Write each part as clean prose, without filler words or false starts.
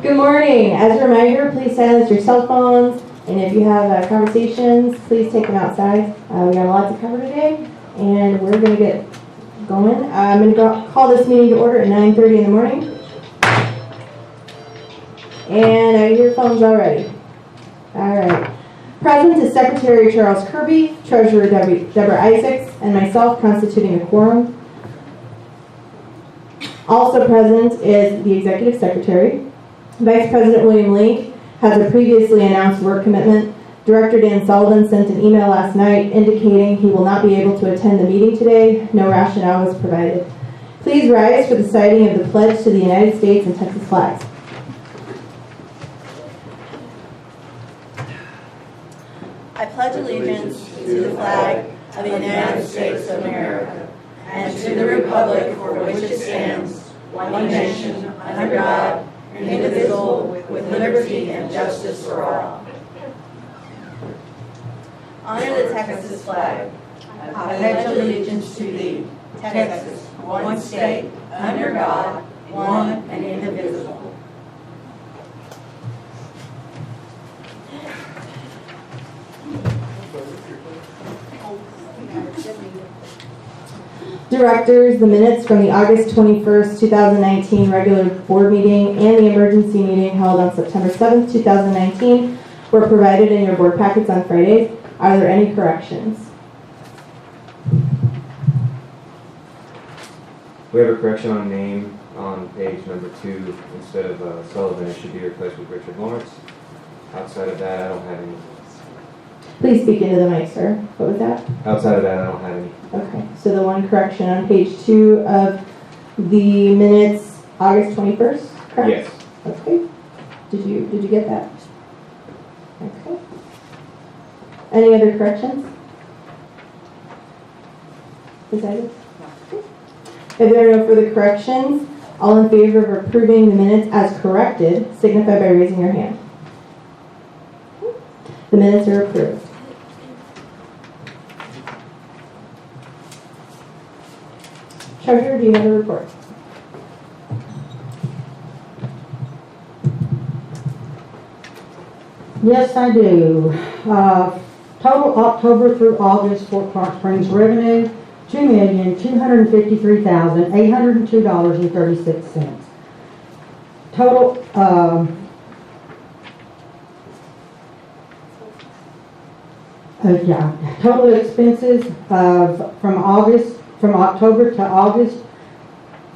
Good morning. As a reminder, please silence your cell phones, and if you have conversations, please take them outside. We got a lot to cover today, and we're going to get going. I'm going to call this meeting to order at 9:30 in the morning. And I hear phones already. All right. Present is Secretary Charles Kirby, Treasurer Deborah Isaacs, and myself constituting a quorum. Also present is the Executive Secretary. Vice President William Link has a previously announced work commitment. Director Dan Salton sent an email last night indicating he will not be able to attend the meeting today. No rationale was provided. Please rise for the citing of the pledge to the United States and Texas flags. I pledge allegiance to the flag of the United States of America and to the republic for which it stands, one nation, under God, indivisible, with liberty and justice for all. Honor the Texas flag. I pledge allegiance to thee, Texas, one state, under God, one and indivisible. Directors, the minutes from the August 21st, 2019 regular board meeting and the emergency meeting held on September 7th, 2019 were provided in your board packets on Friday. Are there any corrections? We have a correction on name on page number 2. Instead of Sullivan, it should be replaced with Richard Lawrence. Outside of that, I don't have any. Please speak into the mic, sir. What was that? Outside of that, I don't have any. Okay, so the one correction on page 2 of the minutes, August 21st, correct? Yes. Okay. Did you get that? Okay. Any other corrections? Decided? Okay. If there are no further corrections, all in favor of approving the minutes as corrected, signify by raising your hand. The minutes are approved. Treasurer, do you have a report? Yes, I do. Total October through August Fort Clark Springs revenue, $2,253,802.36. Total total expenses from October to August,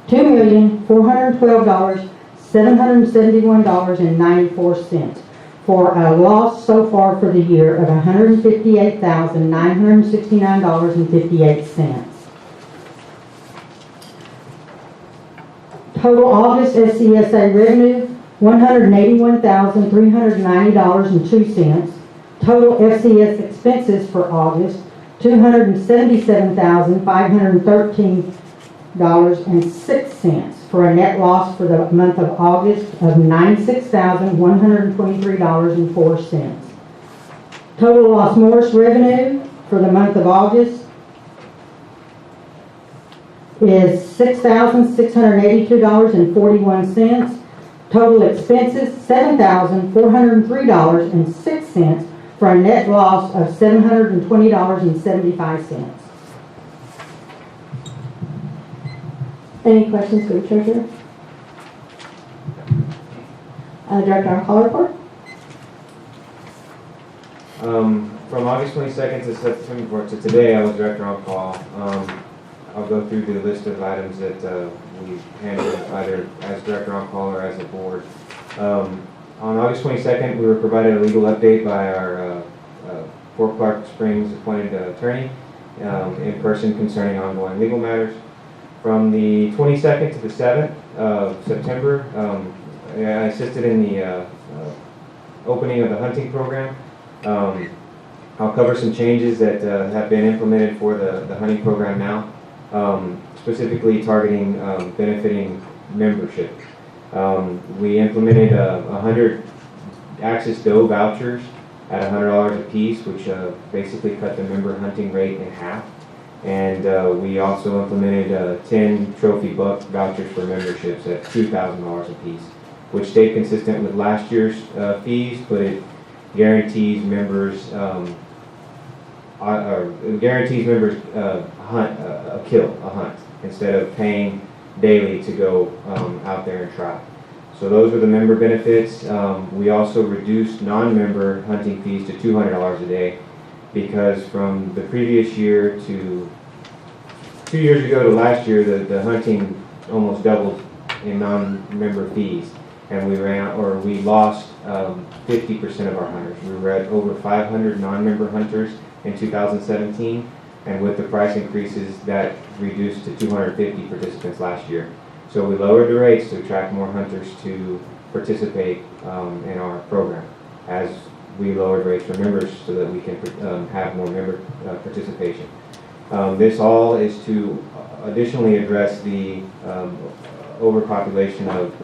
$2,412,771.94 for a loss so far for the year of $158,969.58. Total August SCSA revenue, $181,390.02. Total FCS expenses for August, $277,513.06 for a net loss for the month of August of $96,123.04. Total Los Morris revenue for the month of August is $6,682.41. Total expenses, $7,403.06 for a net loss of $720.75. Any questions for the treasurer? Director on call report? From August 22nd to September to today, I was director on call. I'll go through the list of items that we handled either as director on call or as a board. On August 22nd, we were provided a legal update by our Fort Clark Springs appointed attorney. in person concerning ongoing legal matters. From the 22nd to the 7th of September, I assisted in the opening of the hunting program. I'll cover some changes that have been implemented for the hunting program now, specifically targeting benefiting membership. We implemented 100 Access Doe vouchers at $100 a piece, which basically cut the member hunting rate in half. And we also implemented 10 trophy buck vouchers for memberships at $2,000 a piece, which stayed consistent with last year's fees, but it guarantees members hunt a hunt instead of paying daily to go out there and try. So those are the member benefits. We also reduced non-member hunting fees to $200 a day, because from the previous year to 2 years ago to last year, the hunting almost doubled in non-member fees, and we lost 50% of our hunters. We were at over 500 non-member hunters in 2017, and with the price increases, that reduced to 250 participants last year. So we lowered the rates to attract more hunters to participate in our program, as we lowered rates for members so that we can have more member participation. This all is to additionally address the overpopulation of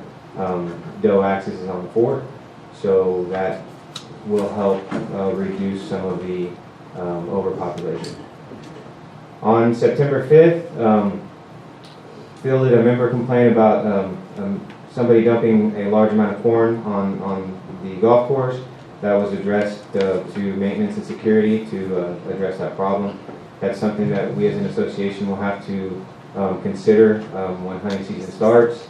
doe accesses on the fort, so that will help reduce some of the overpopulation. On September 5th, fielded a member complaint about somebody dumping a large amount of corn on the golf course. That was addressed to maintenance and security to address that problem. That's something that we as an association will have to consider when hunting season starts.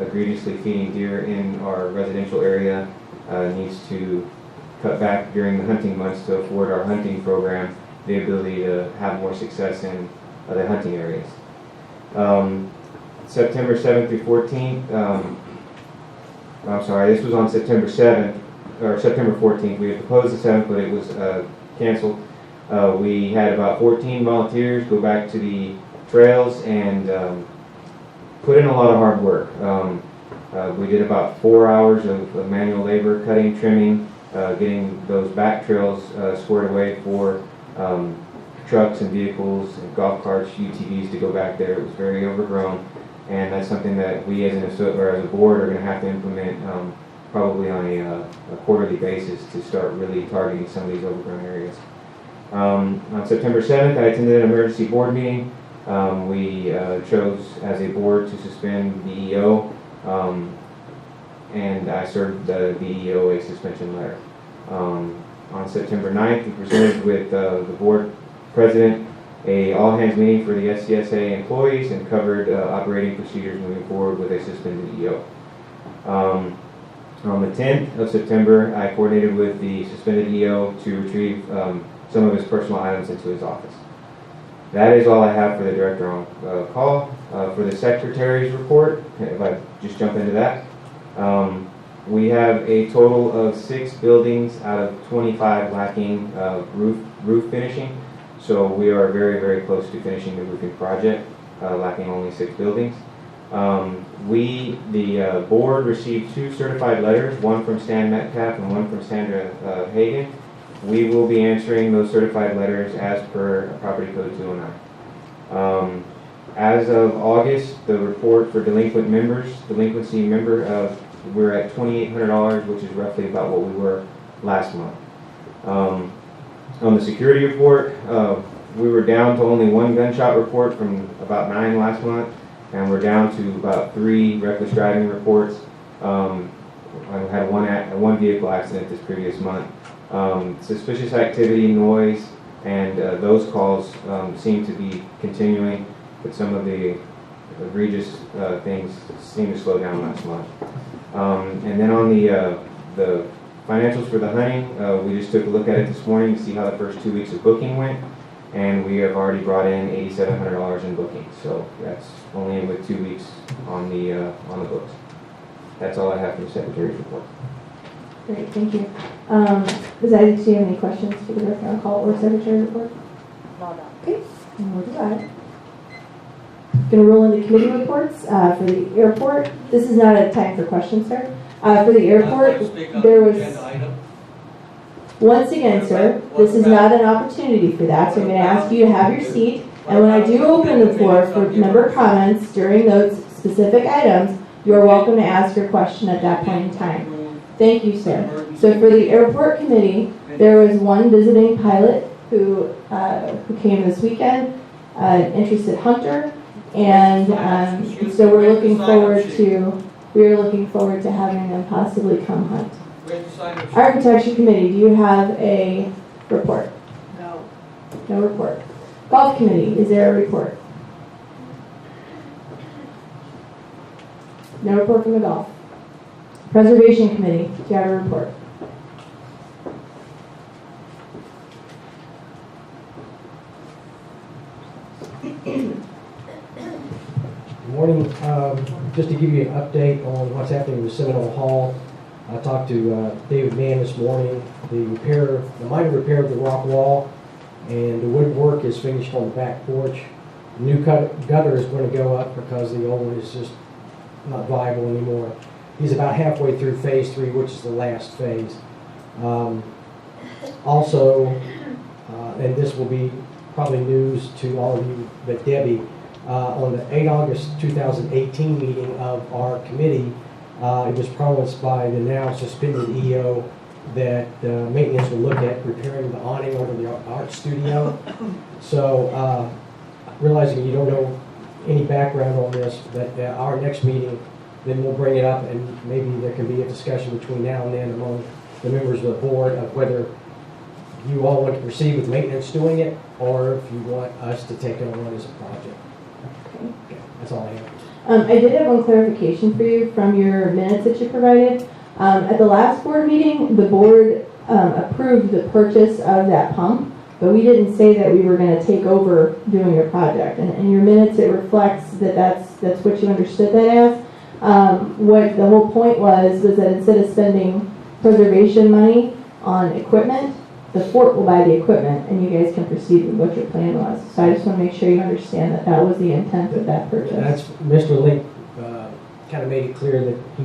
Egregiously feeding deer in our residential area needs to cut back during the hunting months to afford our hunting program the ability to have more success in the hunting areas. September 7th through 14th, I'm sorry, this was on September 7th, or September 14th. We had proposed the 7th, but it was canceled. We had about 14 volunteers go back to the trails and put in a lot of hard work. We did about 4 hours of manual labor, cutting, trimming, getting those back trails squared away for trucks and vehicles and golf carts, UTVs to go back there. It was very overgrown, and that's something that we as as a board are going to have to implement probably on a quarterly basis to start really targeting some of these overgrown areas. On September 7th, I attended an emergency board meeting. We chose as a board to suspend the EO, and I served the EO a suspension letter. On September 9th, we presented with the board president a all-hands meeting for the SCSA employees and covered operating procedures moving forward with a suspended EO. On the 10th of September, I coordinated with the suspended EO to retrieve some of his personal items into his office. That is all I have for the director on call. For the secretary's report, if I just jump into that, we have a total of 6 buildings out of 25 lacking roof finishing. So we are very, very close to finishing the roofing project, lacking only 6 buildings. The board received 2 certified letters, one from Stan Metcalf and one from Sandra Hagan. We will be answering those certified letters as per Property Code 209. As of August, the report for delinquency member, we're at $2,800, which is roughly about what we were last month. On the security report, we were down to only 1 gunshot report from about 9 last month, and we're down to about 3 reckless driving reports. I had one vehicle accident this previous month. Suspicious activity, noise, and those calls seem to be continuing, but some of the egregious things seem to slow down last month. And then on the financials for the hunting, we just took a look at it this morning to see how the first 2 weeks of booking went, and we have already brought in $8,700 in bookings. So that's only with 2 weeks on the books. That's all I have for the secretary's report. Great, thank you. Ms. Isaacs, do you have any questions for the director on call or secretary report? No, no. Okay, and we'll do that. Gonna roll into committee reports, for the airport. This is not a time for questions, sir. For the airport, there was, once again, sir, this is not an opportunity for that, so I'm gonna ask you to have your seat. And when I do open the floor for member comments during those specific items, you are welcome to ask your question at that point in time. Thank you, sir. So for the airport committee, there was one visiting pilot who came this weekend, an interested hunter, and so we're looking forward to having them possibly come hunt. Architecture committee, do you have a report? No. No report. Golf committee, is there a report? No report from the golf. Preservation committee, do you have a report? Good morning. Just to give you an update on what's happening with Seminole Hall, I talked to David Mann this morning. The minor repair of the rock wall and the woodwork is finished on the back porch. The new gutter is going to go up because the old one is just not viable anymore. He's about halfway through phase 3, which is the last phase. Also, and this will be probably news to all of you, but Debbie, on the 8 August 2018 meeting of our committee, it was promised by the now suspended EO that maintenance will look at repairing the awning over the art studio. So, realizing you don't know any background on this, but our next meeting, then we'll bring it up and maybe there can be a discussion between now and then among the members of the board of whether you all want to proceed with maintenance doing it or if you want us to take it on as a project. Okay, that's all I have. I did have one clarification for you from your minutes that you provided. At the last board meeting, the board approved the purchase of that pump, but we didn't say that we were going to take over doing your project. And in your minutes, it reflects that that's what you understood that as. What the whole point was that instead of spending preservation money on equipment, the fort will buy the equipment and you guys can proceed with what your plan was. So I just want to make sure you understand that that was the intent of that purchase. That's Mr. Link kind of made it clear that he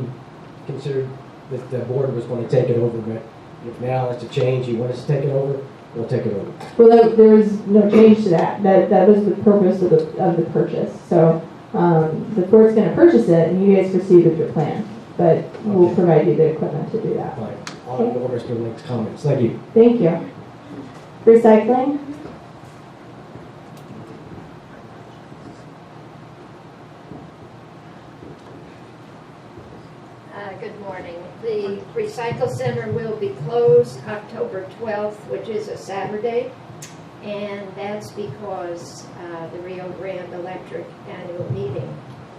considered that the board was going to take it over, but if now it's a change, you want us to take it over, we'll take it over. Well, there was no change to that. That was the purpose of the purchase. So the fort's going to purchase it and you guys proceed with your plan, but we'll provide you the equipment to do that. Fine. I'll ignore Mr. Link's comments. Thank you. Thank you. Recycling. Good morning. The recycle center will be closed October 12th, which is a Saturday, and that's because the Rio Grande Electric annual meeting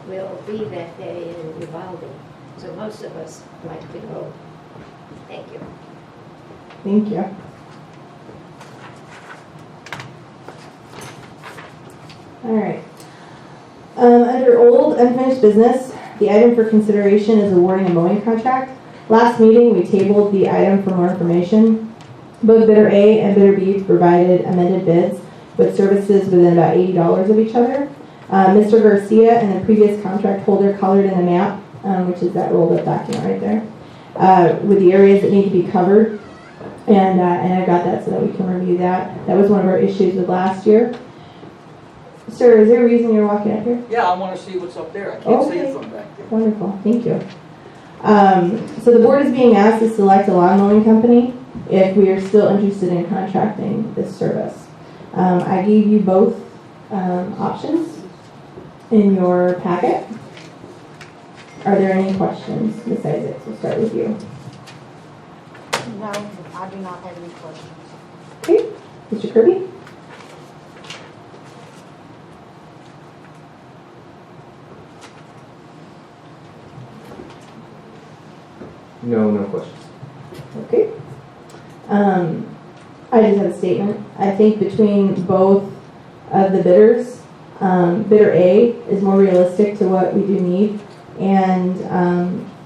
will be that day in Uvalde. So most of us like to go. Thank you. Thank you. All right. Under old unfinished business, the item for consideration is awarding a mowing contract. Last meeting, we tabled the item for more information. Both bidder A and bidder B provided amended bids with services within about $80 of each other. Mr. Garcia and the previous contract holder colored in the map, which is that rolled up document right there, with the areas that need to be covered. And I got that so that we can review that. That was one of our issues with last year. Sir, is there a reason you're walking up here? Yeah, I want to see what's up there. I can't see it from back there. Wonderful, thank you. So the board is being asked to select a lawn mowing company if we are still interested in contracting this service. I gave you both options in your packet. Are there any questions besides it? We'll start with you. No, I do not have any questions. Okay, Mr. Kirby? No questions. Okay. I just have a statement. I think between both of the bidders, bidder A is more realistic to what we do need, and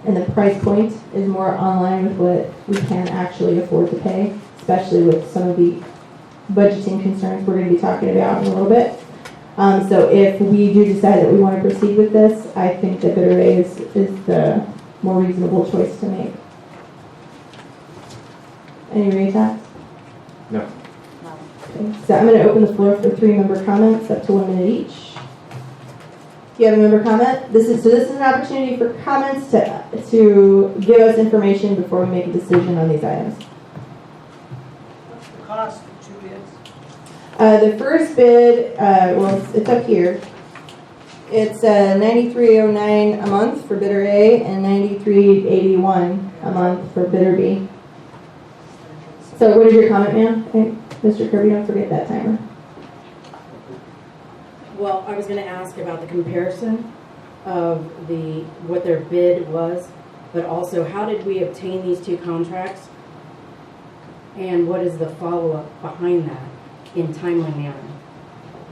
the price point is more online with what we can actually afford to pay, especially with some of the budgeting concerns we're going to be talking about in a little bit. So if we do decide that we want to proceed with this, I think that bidder A is the more reasonable choice to make. Any reads? No. Okay, so I'm going to open the floor for 3-member comments, up to 1 minute each. Do you have a member comment? This is an opportunity for comments to give us information before we make a decision on these items. What's the cost of 2 bids? The first bid, well, it's up here. It's $93.09 a month for bidder A and $93.81 a month for bidder B. So what is your comment, ma'am? Okay, Mr. Kirby, don't forget that timer. Well, I was going to ask about the comparison of what their bid was, but also how did we obtain these 2 contracts? And what is the follow-up behind that in timely manner?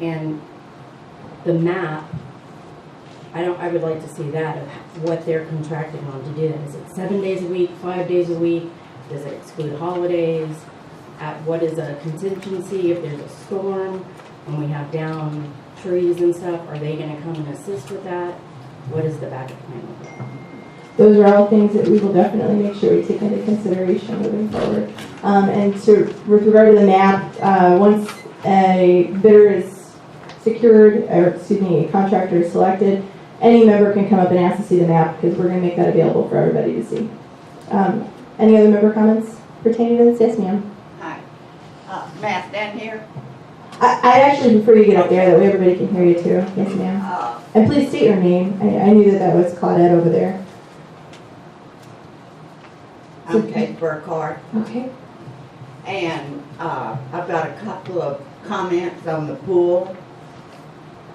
And the map, I would like to see that of what they're contracting on to do that. Is it 7 days a week, 5 days a week? Does it exclude holidays? What is a contingency if there's a storm and we have down trees and stuff? Are they going to come and assist with that? What is the backup plan with that? Those are all things that we will definitely make sure we take into consideration moving forward. With regard to the map, once a bidder is secured, or excuse me, a contractor is selected, any member can come up and ask to see the map because we're going to make that available for everybody to see. Any other member comments pertaining to this? Yes, ma'am. Hi. May I stand here? I actually prefer you get up there, that way everybody can hear you too. Yes, ma'am. And please state your name. I knew that was Claudette over there. I'm Kate Burkhardt, Okay. and I've got a couple of comments on the pool.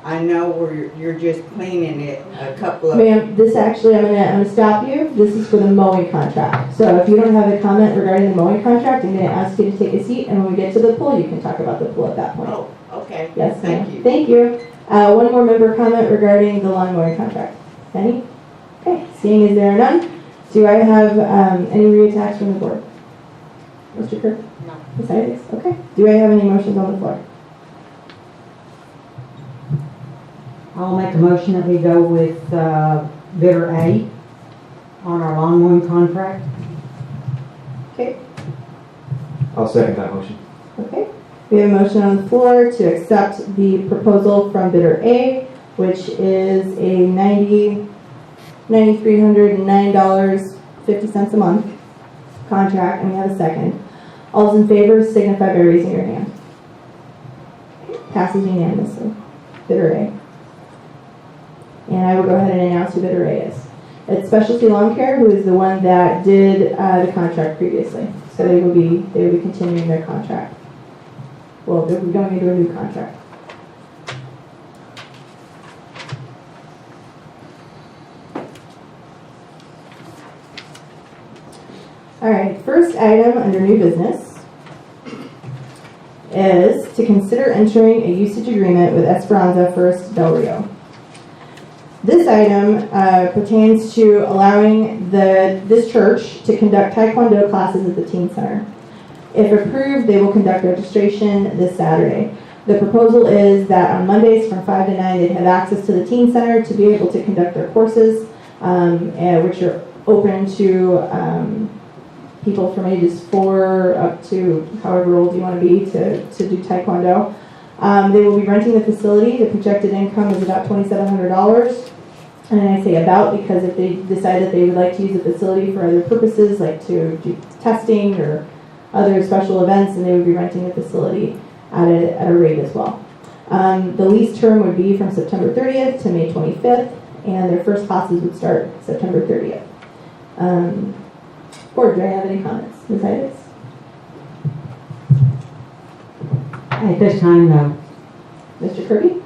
I know you're just cleaning it, a couple of... Ma'am, this actually, I'm gonna stop you. This is for the mowing contract. So if you don't have a comment regarding the mowing contract, I'm gonna ask you to take a seat, and when we get to the pool, you can talk about the pool at that point. Oh, okay. Yes, ma'am. Thank you. Thank you. One more member comment regarding the lawn mowing contract. Any? Okay, seeing as there are none, do I have any reattacks from the board? Mr. Kirk? No. Ms. Isaacs? Okay. Do I have any motions on the floor? I'll make a motion that we go with bidder A on our lawn mowing contract. Okay. I'll second that motion. Okay. We have a motion on the floor to accept the proposal from bidder A, which is a $9,309.50 a month contract, and we have a second. All those in favor signify by raising your hand. Passes unanimously. Bidder A. And I will go ahead and announce who bidder A is. It's Specialty Lawn Care, who is the one that did the contract previously. So they will be continuing their contract. Well, they'll be going into a new contract. All right, first item under new business is to consider entering a usage agreement with Esperanza First Del Rio. This item pertains to allowing this church to conduct Taekwondo classes at the Teen Center. If approved, they will conduct registration this Saturday. The proposal is that on Mondays from 5 to 9, they'd have access to the Teen Center to be able to conduct their courses, which are open to people from ages 4 up to however old you want to be to do Taekwondo. They will be renting the facility. The projected income is about $2,700. And I say about because if they decide that they would like to use the facility for other purposes, like to do testing or other special events, then they would be renting the facility at a rate as well. The lease term would be from September 30th to May 25th, and their first classes would start September 30th. Board, do I have any comments? Ms. Isaacs? At this time, no. Mr. Kirby?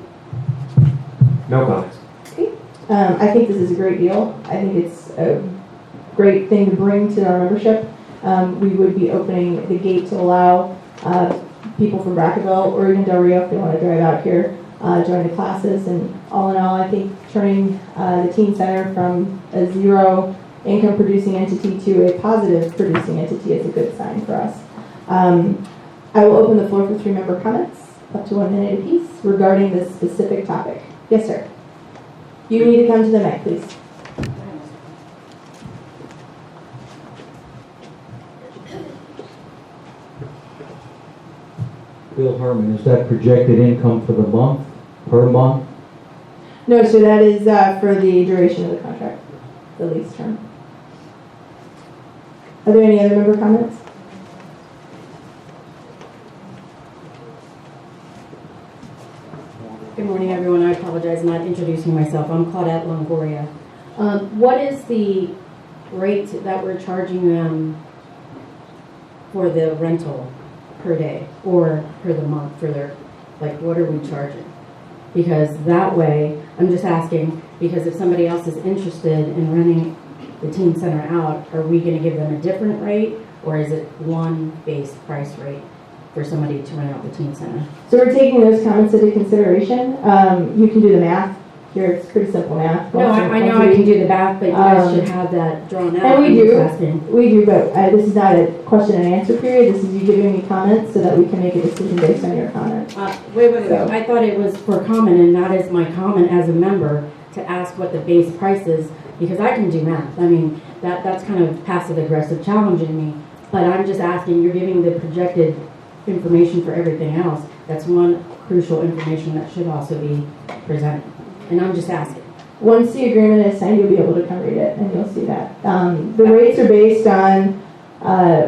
No comments. Okay. I think this is a great deal. I think it's a great thing to bring to our membership. We would be opening the gate to allow people from Brackettville or even Del Rio, if they want to drive out here, join the classes. And all in all, I think turning the Teen Center from a zero income producing entity to a positive producing entity is a good sign for us. I will open the floor for 3 member comments, up to 1 minute apiece, regarding this specific topic. Yes, sir. You need to come to the mic, please. Bill Herman, is that projected income for the month, per month? No, so that is for the duration of the contract, the lease term. Are there any other member comments? Good morning, everyone. I apologize not introducing myself. I'm Claudette Longoria. What is the rate that we're charging them for the rental per day or per the month for their, like, what are we charging? Because that way, I'm just asking, because if somebody else is interested in renting the teen center out, are we going to give them a different rate, or is it one base price rate for somebody to rent out the teen center? So we're taking those comments into consideration. You can do the math here. It's pretty simple math. No, I know I can do the math, but you guys should have that drawn out. And we I'm do. just asking. We do, but this is not a question and answer period. This is you giving me comments so that we can make a decision based on your comments. Wait. So- I thought it was for comment, and that is my comment as a member to ask what the base price is, because I can do math. I mean, that's kind of passive aggressive challenging me. But I'm just asking, you're giving the projected information for everything else. That's one crucial information that should also be presented. And I'm just asking. Once the agreement is signed, you'll be able to come read it, and you'll see that. The rates are based on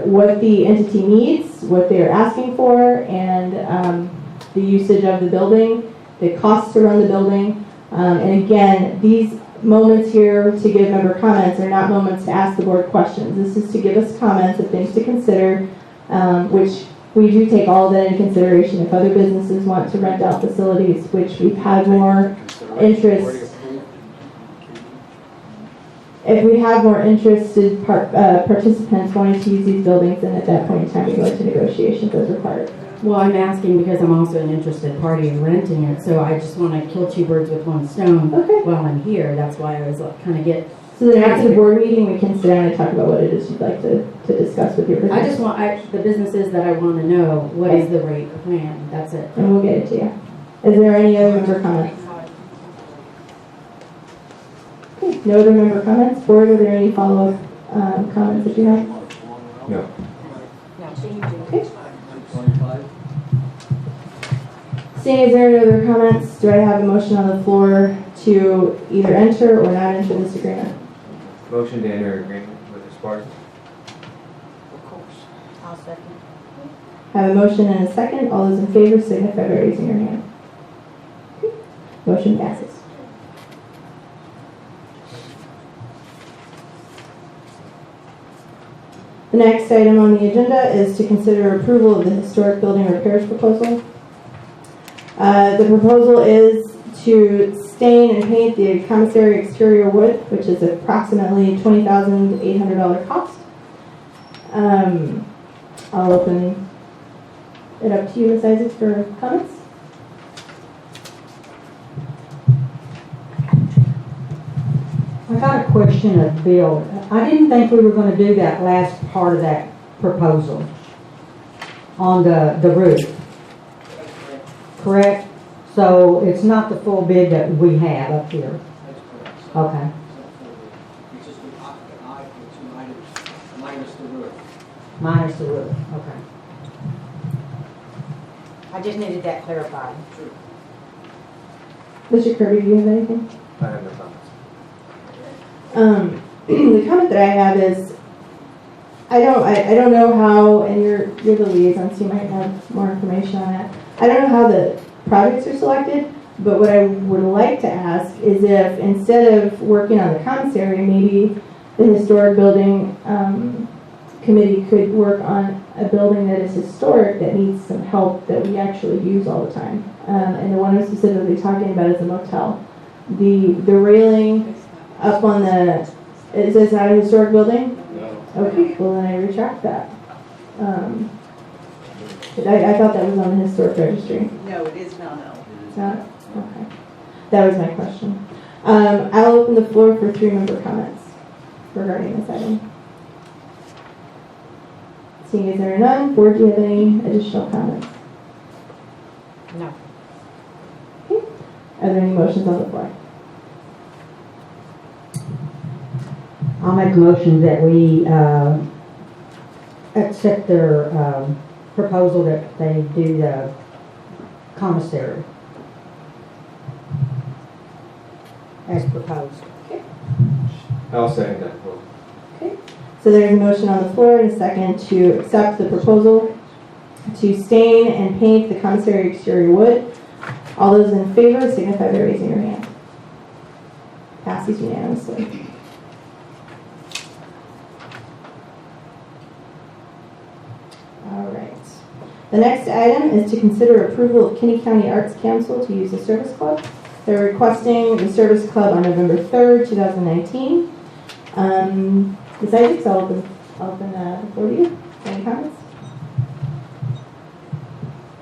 what the entity needs, what they're asking for, and the usage of the building, the cost to run the building. And again, these moments here to give member comments are not moments to ask the board questions. This is to give us comments of things to consider, which we do take all of that into consideration. If other businesses want to rent out facilities, which we've had more interest, if we have more interested participants wanting to use these buildings, then at that point in time we go into negotiations as required. Well, I'm asking because I'm also an interested party in renting it, so I just want to kill 2 birds with 1 stone Okay. while I'm here. That's why I was kind of get. So then after the board meeting, we can sit down and talk about what it is you'd like to discuss with your business. I just want the businesses that I want to know what is the rate plan. That's it. And we'll get it to you. Is there any other member comments? Okay, no other member comments. Board, are there any follow-up comments that you have? No. Okay. Seeing as there are no other comments, do I have a motion on the floor to either enter or not enter this agreement? Motion to enter agreement with the Spartans. Of course. I'll second. I have a motion and a second. All those in favor signify by raising your hand. Okay. Motion passes. The next item on the agenda is to consider approval of the historic building repairs proposal. The proposal is to stain and paint the commissary exterior wood, which is approximately $20,800 cost. I'll open it up to you, Ms. Isaacs, for comments. I got a question of Bill. I didn't think we were going to do that last part of that proposal on the roof. Correct? So it's not the full bid that we have up here. That's correct. Okay. It's just the eye, minus the roof. Minus the roof. Okay. I just needed that clarified. Mr. Kirby, do you have anything? I have no comments. The comment that I have is, I don't know how, and you're the liaison, so you might have more information on that. I don't know how the projects are selected, but what I would like to ask is if instead of working on the commissary, maybe the historic building committee could work on a building that is historic that needs some help that we actually use all the time. And the one I'm specifically talking about is a motel. The railing up on the, is this not a historic building? No. Okay, well then I retract that. I thought that was on the historic registry. No, it is not. It's not? Okay. That was my question. I'll open the floor for 3 member comments regarding this item. Seeing as there are none, board, do you have any additional comments? No. Okay. Are there any motions on the floor? I'll make a motion that we accept their proposal that they do the commissary as proposed. I'll second that proposal. So there's a motion on the floor and a second to accept the proposal to stain and paint the commissary exterior wood. All those in favor signify by raising your hand. Passes unanimously. All right. The next item is to consider approval of Kinney County Arts Council to use the service club. They're requesting the service club on November 3rd, 2019. Ms. Isaacs, I'll open the floor to you. Any comments?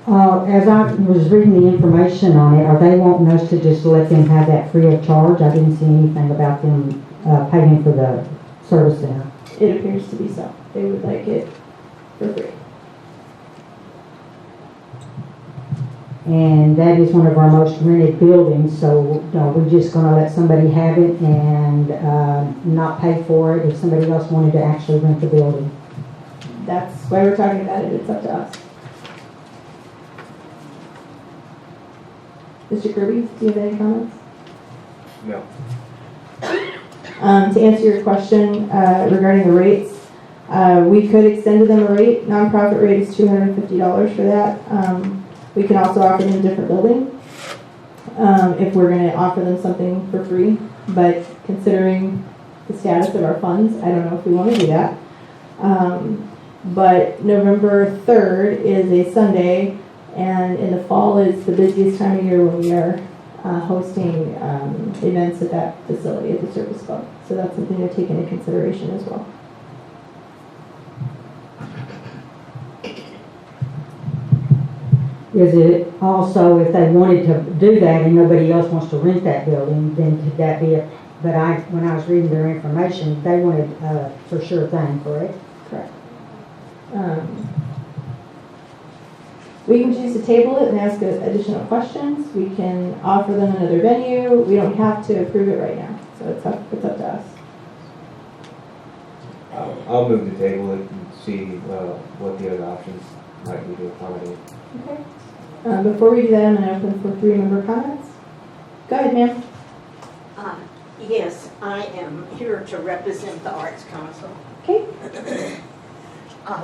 As I was reading the information on it, are they wanting us to just let them have that free of charge? I didn't see anything about them paying for the service center. It appears to be so. They would like it for free. And that is one of our most rented buildings, so we're just going to let somebody have it and not pay for it if somebody else wanted to actually rent the building. That's why we're talking about it. It's up to us. Mr. Kirby, do you have any comments? No. To answer your question regarding the rates, we could extend to them a rate. Nonprofit rate is $250 for that. We can also offer them a different building if we're going to offer them something for free. But considering the status of our funds, I don't know if we want to do that. But November 3rd is a Sunday, and in the fall is the busiest time of year when we are hosting events at that facility, at the service club. So that's something to take into consideration as well. Is it also, if they wanted to do that and nobody else wants to rent that building, then could that be a, but when I was reading their information, they wanted a for sure thing, correct? Correct. We can choose to table it and ask additional questions. We can offer them another venue. We don't have to approve it right now, so it's up to us. I'll move the table it and see what the other options might be to accommodate. Okay. Before we do that, I'm going to open for 3-member comments. Go ahead, ma'am. Yes, I am here to represent the Arts Council. Okay.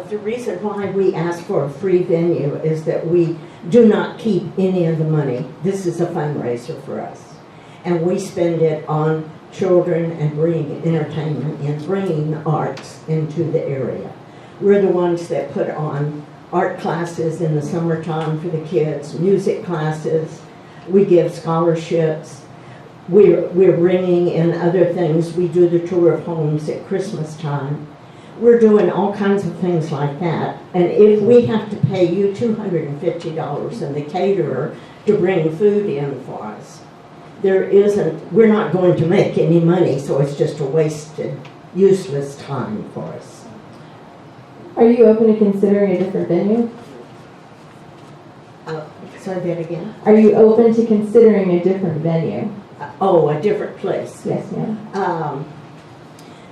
The reason why we ask for a free venue is that we do not keep any of the money. This is a fundraiser for us. And we spend it on children and bringing entertainment and bringing arts into the area. We're the ones that put on art classes in the summertime for the kids, music classes. We give scholarships. We're bringing in other things. We do the tour of homes at Christmas time. We're doing all kinds of things like that. And if we have to pay you $250 and the caterer to bring food in for us, we're not going to make any money, so it's just a wasted, useless time for us. Are you open to considering a different venue? Say that again? Are you open to considering a different venue? A different place. Yes, ma'am.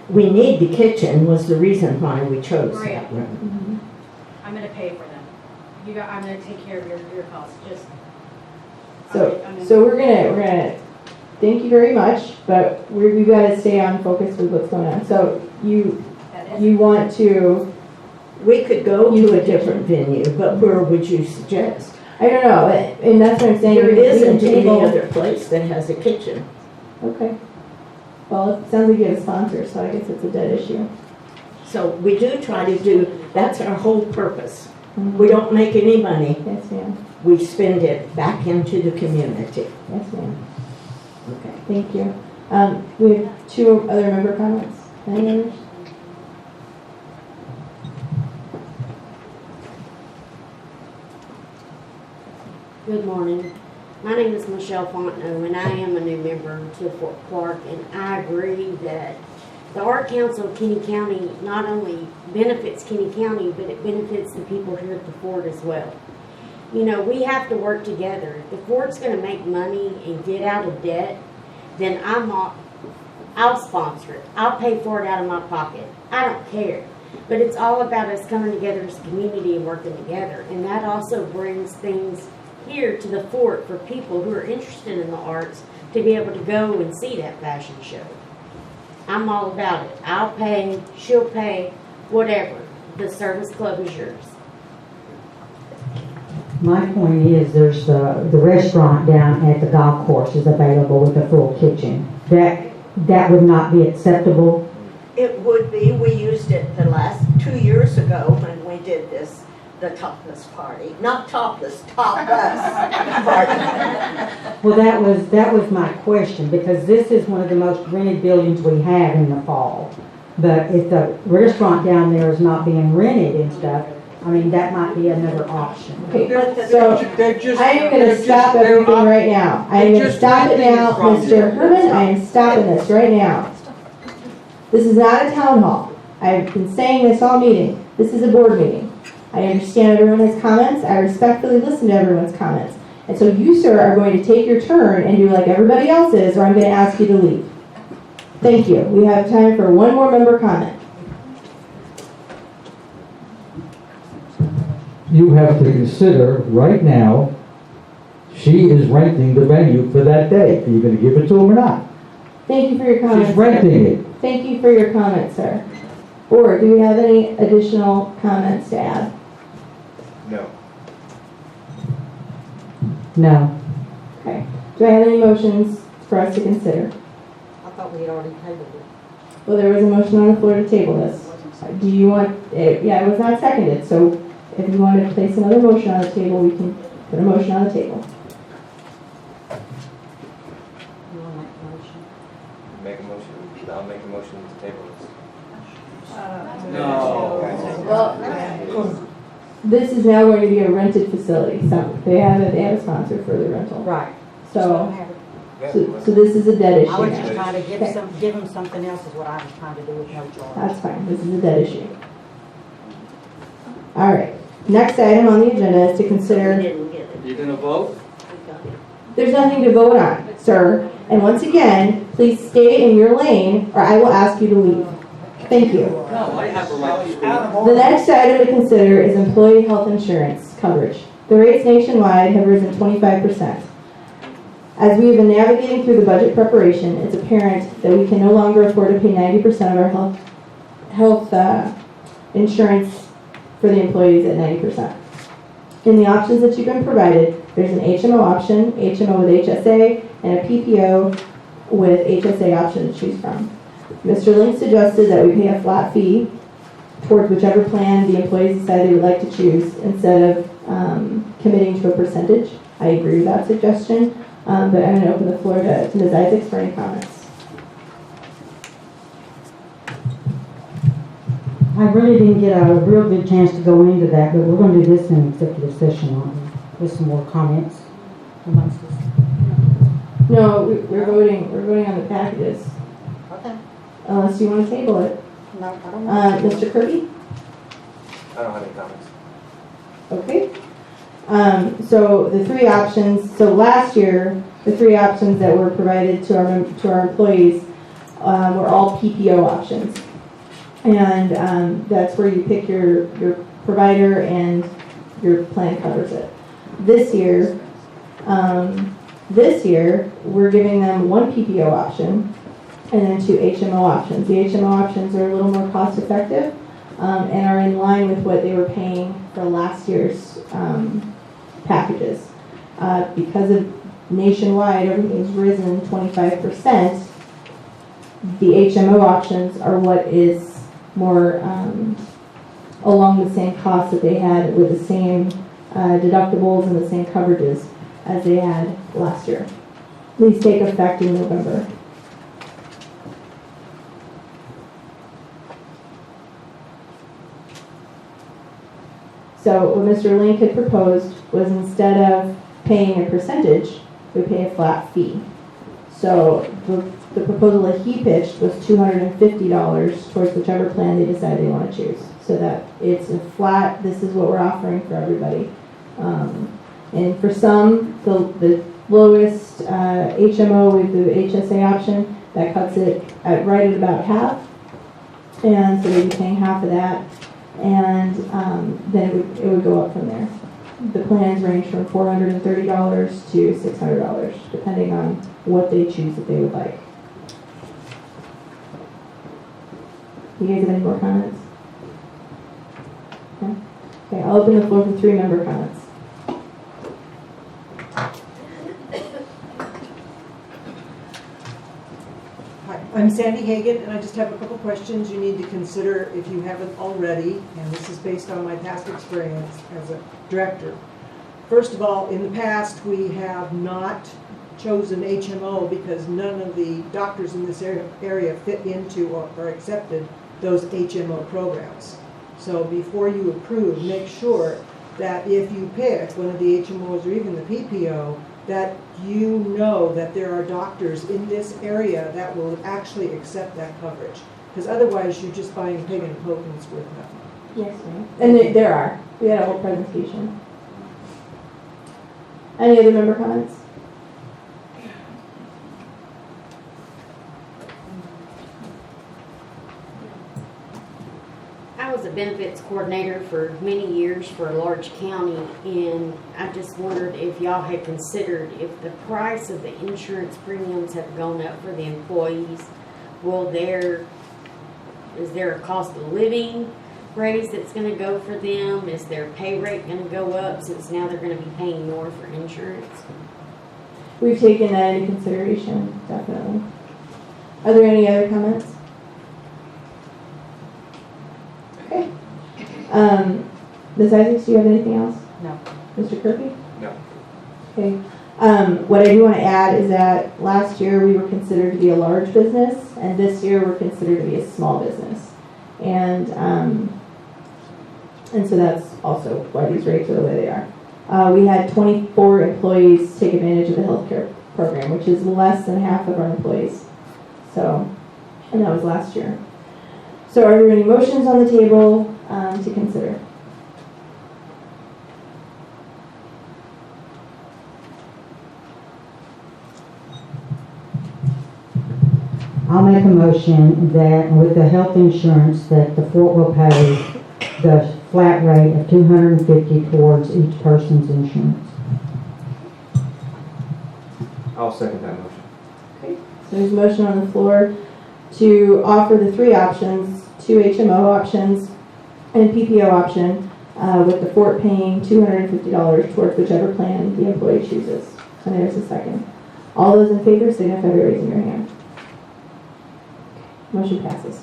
We need the kitchen was the reason why we chose that room. Mm-hmm. I'm gonna pay for them. I'm gonna take care of your costs, just. So we're gonna thank you very much, but we've got to stay on focus with what's going on. So you want to? We could go to a different venue, but where would you suggest? I don't know, and that's what I'm saying. There isn't any other place that has a kitchen. Okay. Well, it sounds like you have a sponsor, so I guess it's a dead issue. So we do try to do, that's our whole purpose. Mm-hmm. We don't make any money. Yes, ma'am. We spend it back into the community. Yes, ma'am. Okay, thank you. We have 2 other member comments. Any others? Good morning. My name is Michelle Fontenot, and I am a new member to Fort Clark, and I agree that the Art Council of Kenny County not only benefits Kenny County, but it benefits the people here at the Fort as well. You know, we have to work together. If the Fort's gonna make money and get out of debt, then I'll sponsor it. I'll pay for it out of my pocket. I don't care. But it's all about us coming together as a community and working together. And that also brings things here to the Fort for people who are interested in the arts to be able to go and see that fashion show. I'm all about it. I'll pay, she'll pay, whatever. The service club is yours. My point is, there's the restaurant down at the golf course is available with a full kitchen. That would not be acceptable. It would be, we used it the last 2 years ago when we did this, the topless party. Not topless, topless party. Well, that was my question, because this is one of the most rented buildings we have in the fall. But if the restaurant down there is not being rented and stuff, I mean, that might be another option. Okay, so I am going to stop everything right now. I am going to stop it now, Mr. Herman. I am stopping this right now. This is not a town hall. I've been saying this all meeting. This is a board meeting. I understand everyone has comments. I respectfully listen to everyone's comments. And so you, sir, are going to take your turn and do like everybody else is, or I'm going to ask you to leave. Thank you. We have time for one more member comment. You have to consider, right now, she is renting the venue for that day. Are you gonna give it to him or not? Thank you for your comments. She's renting it. Thank you for your comments, sir. Board, do we have any additional comments to add? No. No. Okay. Do I have any motions for us to consider? I thought we had already tabled it. Well, there was a motion on the floor to table this. Do you want, yeah, it was not seconded, so if you want to place another motion on the table, we can put a motion on the table. You want to make a motion? Make a motion. I'll make a motion to table this. Well, this is now going to be a rented facility. So they have a sponsor for the rental. Right. So this is a dead issue I was now. just trying to Okay. give them something else is what I was trying to do with no charge. That's fine. This is a dead issue. All right. Next item on the agenda is to consider. You gonna vote? There's nothing to vote on, sir. And once again, please stay in your lane or I will ask you to leave. Thank you. No, I have a right to speak. The next item to consider is employee health insurance coverage. The rates nationwide have risen 25%. As we have been navigating through the budget preparation, it's apparent that we can no longer afford to pay 90% of our health insurance for the employees at 90%. In the options that you've been provided, there's an HMO option, HMO with HSA, and a PPO with HSA option to choose from. Mr. Link suggested that we pay a flat fee towards whichever plan the employees decide they would like to choose instead of committing to a percentage. I agree with that suggestion, but I'm going to open the floor to Ms. Isaacs for any comments. I really didn't get a real good chance to go into that, but we're going to do this in executive session, aren't we? With some more comments amongst us. No, we're voting on the packages. Okay. Unless you want to table it. No, I don't want to. Mr. Kirby? I don't have any comments. Okay. So the three options, so last year, the three options that were provided to our employees were all PPO options. And that's where you pick your provider and your plan covers it. This year, we're giving them one PPO option and then two HMO options. The HMO options are a little more cost effective and are in line with what they were paying for last year's packages. Because of nationwide, everything's risen 25%, the HMO options are what is more along the same cost that they had with the same deductibles and the same coverages as they had last year. These take effect in November. So what Mr. Link had proposed was instead of paying a percentage, we pay a flat fee. So the the proposal that he pitched was $250 towards whichever plan they decide they want to choose. So that it's a flat, this is what we're offering for everybody. And for some, the lowest HMO with the HSA option, that cuts it right at about half. And so they'd be paying half of that. And then it would go up from there. The plans range from $430 to $600, depending on what they choose that they would like. You guys have any more comments? No? Okay, I'll open the floor for 3 member comments. Hi, I'm Sandy Hagan, and I just have a couple questions you need to consider if you haven't already, and this is based on my past experience as a director. First of all, in the past, we have not chosen HMO because none of the doctors in this area fit into or accepted those HMO programs. So before you approve, make sure that if you pick one of the HMOs or even the PPO, that you know that there are doctors in this area that will actually accept that coverage. Because otherwise, you're just buying pig and poke and it's worth nothing. Yes, ma'am. And there are. We had a whole presentation. Any other member comments? I was a benefits coordinator for many years for a large county, and I just wondered if y'all had considered if the price of the insurance premiums have gone up for the employees, is there a cost of living raise that's going to go for them? Is their pay rate going to go up since now they're going to be paying more for insurance? We've taken that into consideration, definitely. Are there any other comments? Okay. Ms. Isaacs, do you have anything else? No. Mr. Kirby? No. Okay. What I do want to add is that last year we were considered to be a large business, and this year we're considered to be a small business. And so that's also why these rates are the way they are. We had 24 employees take advantage of the healthcare program, which is less than half of our employees. So, and that was last year. So are there any motions on the table to consider? I'll make a motion that with the health insurance that the Fort will pay the flat rate of $250 towards each person's insurance. I'll second that motion. Okay. So there's a motion on the floor to offer the 3 options, 2 HMO options and a PPO option, with the Fort paying $250 towards whichever plan the employee chooses. And there's a second. All those in favor signify by raising your hand. Motion passes.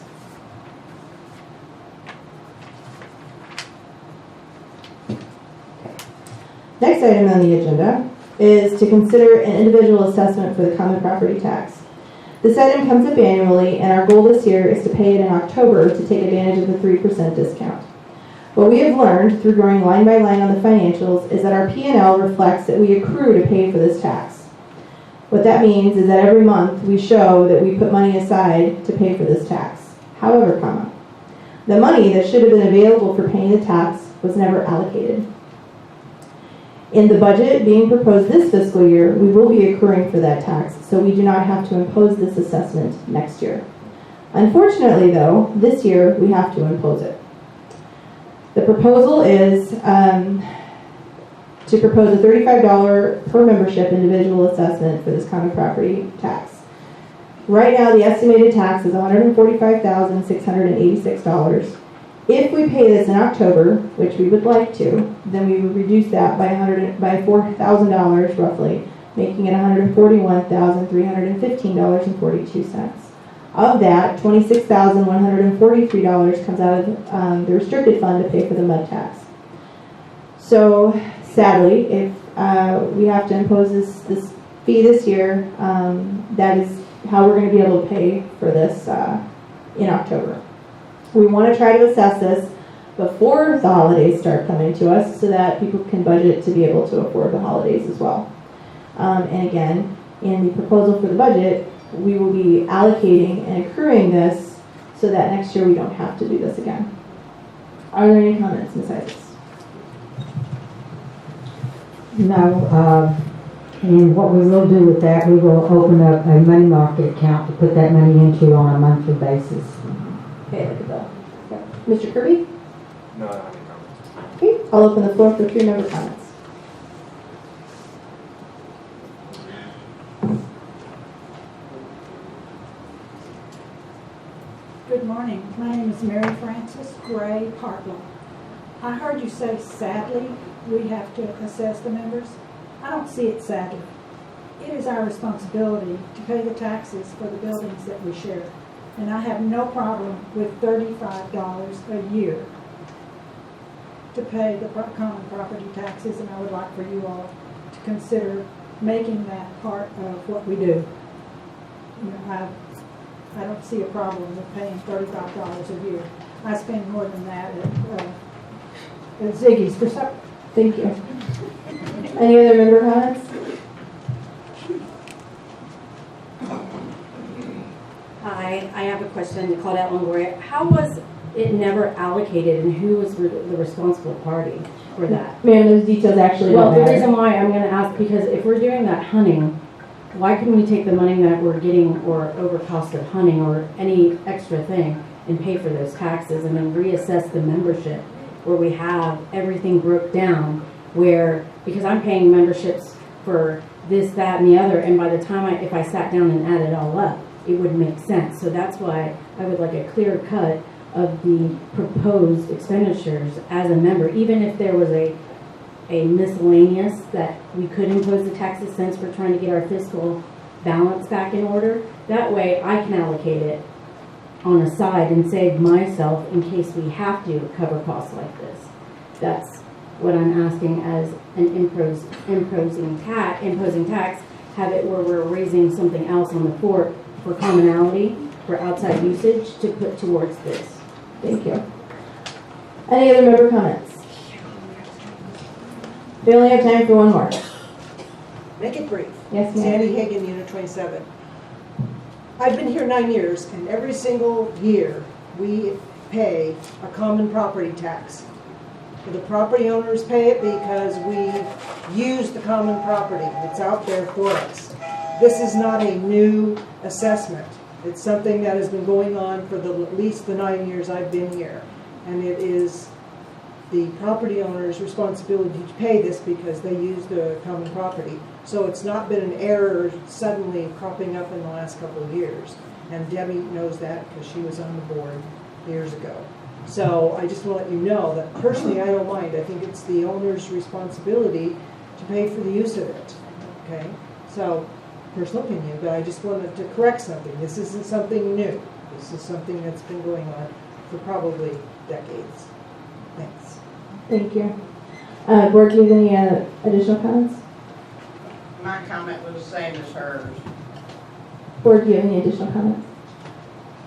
Next item on the agenda is to consider an individual assessment for the common property tax. This item comes up annually, and our goal this year is to pay it in October to take advantage of the 3% discount. What we have learned through going line by line on the financials is that our P&L reflects that we accrue to pay for this tax. What that means is that every month we show that we put money aside to pay for this tax. However, the money that should have been available for paying the tax was never allocated. In the budget being proposed this fiscal year, we will be accruing for that tax, so we do not have to impose this assessment next year. Unfortunately, though, this year we have to impose it. The proposal is to propose a $35 per membership individual assessment for this common property tax. Right now, the estimated tax is $145,686. If we pay this in October, which we would like to, then we would reduce that by $4,000 roughly, making it $141,315.42. Of that, $26,143 comes out of the restricted fund to pay for the mud tax. So sadly, if we have to impose this fee this year, that is how we're going to be able to pay for this in October. We want to try to assess this before the holidays start coming to us so that people can budget to be able to afford the holidays as well. And again, in the proposal for the budget, we will be allocating and accruing this so that next year we don't have to do this again. Are there any comments, Ms. Isaacs? No, and what we will do with that, we will open up a money market account to put that money into on a monthly basis. Okay, look at that. Okay. Mr. Kirby? No, I don't have any comments. Okay, I'll open the floor for 3 member comments. Good morning. My name is Mary Frances Gray Partlow. I heard you say sadly we have to assess the members. I don't see it sadly. It is our responsibility to pay the taxes for the buildings that we share. And I have no problem with $35 a year to pay the common property taxes, and I would like for you all to consider making that part of what we do. You know, I don't see a problem with paying $35 a year. I spend more than that at Ziggy's for supper. Thank you. Any other member comments? Hi, I have a question. Claudette Longoria. How was it never allocated, and who was the responsible party for that? Ma'am, those details actually Well, don't the matter. reason why I'm going to ask, because if we're doing that hunting, why couldn't we take the money that we're getting or over cost of hunting or any extra thing and pay for those taxes and then reassess the membership where we have everything broke down where, because I'm paying memberships for this, that, and the other, and by the time if I sat down and added it all up, it would make sense. So that's why I would like a clear cut of the proposed expenditures as a member, even if there was a miscellaneous that we could impose the taxes since we're trying to get our fiscal balance back in order. That way I can allocate it on a side and save myself in case we have to cover costs like this. That's what I'm asking as an imposing tax, have it where we're raising something else on the fort for commonality, for outside usage to put towards this. Thank you. Any other member comments? We only have time for one more. Make it brief. Yes, ma'am. Sandy Hagan, Unit 27. I've been here 9 years, and every single year, we pay a common property tax. The property owners pay it because we use the common property. It's out there for us. This is not a new assessment. It's something that has been going on for at least the 9 years I've been here. And it is the property owner's responsibility to pay this because they use the common property. So it's not been an error suddenly cropping up in the last couple of years. And Debbie knows that because she was on the board years ago. So I just want to let you know that personally I don't mind. I think it's the owner's responsibility to pay for the use of it. Okay? So, personal opinion, but I just wanted to correct something. This isn't something new. This is something that's been going on for probably decades. Thanks. Thank you. Board, do you have any additional comments? My comment was the same as hers. Board, do you have any additional comments?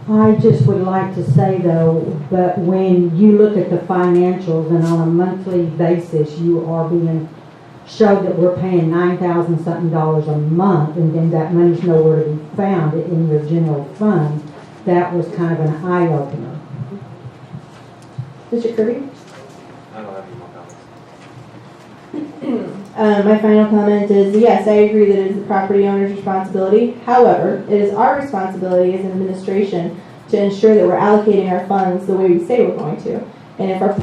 I just would like to say though, that when you look at the financials and on a monthly basis, you are being showed that we're paying $9,000 something a month, and then that money's nowhere to be found in your general fund. That was kind of an eye opener. Mr. Kirby? I don't have any more comments. My final comment is, yes, I agree that it is the property owner's responsibility. However, it is our responsibility as an administration to ensure that we're allocating our funds the way we say we're going to. And if our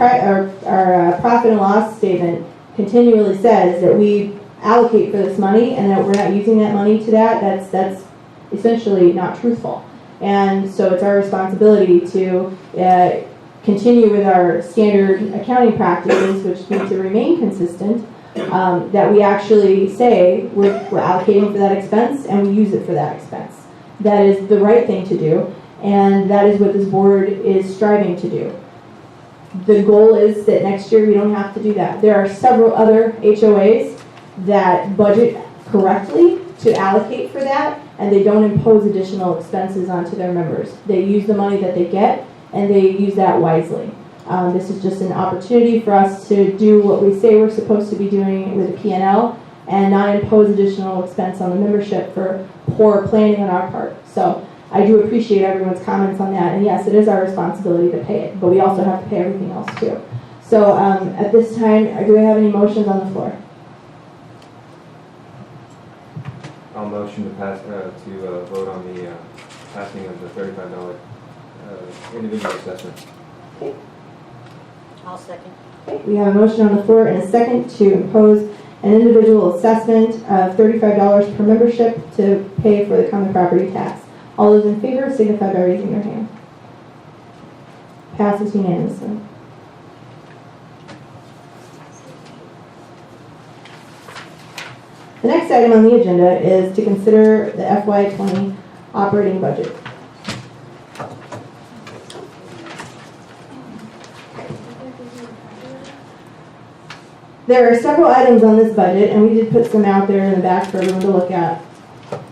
profit and loss statement continually says that we allocate for this money and that we're not using that money to that's essentially not truthful. And so it's our responsibility to continue with our standard accounting practices, which need to remain consistent, that we actually say we're allocating for that expense and we use it for that expense. That is the right thing to do, and that is what this board is striving to do. The goal is that next year we don't have to do that. There are several other HOAs that budget correctly to allocate for that, and they don't impose additional expenses onto their members. They use the money that they get, and they use that wisely. This is just an opportunity for us to do what we say we're supposed to be doing with the P&L and not impose additional expense on the membership for poor planning on our part. So I do appreciate everyone's comments on that, and yes, it is our responsibility to pay it, but we also have to pay everything else too. So at this time, do we have any motions on the floor? I'll motion to pass, vote on the passing of the $35 individual assessment. I'll second. We have a motion on the floor and a second to impose an individual assessment of $35 per membership to pay for the common property tax. All those in favor signify by raising their hand. Passes unanimously. The next item on the agenda is to consider the FY20 operating budget. There are several items on this budget, and we did put some out there in the back for everyone to look at,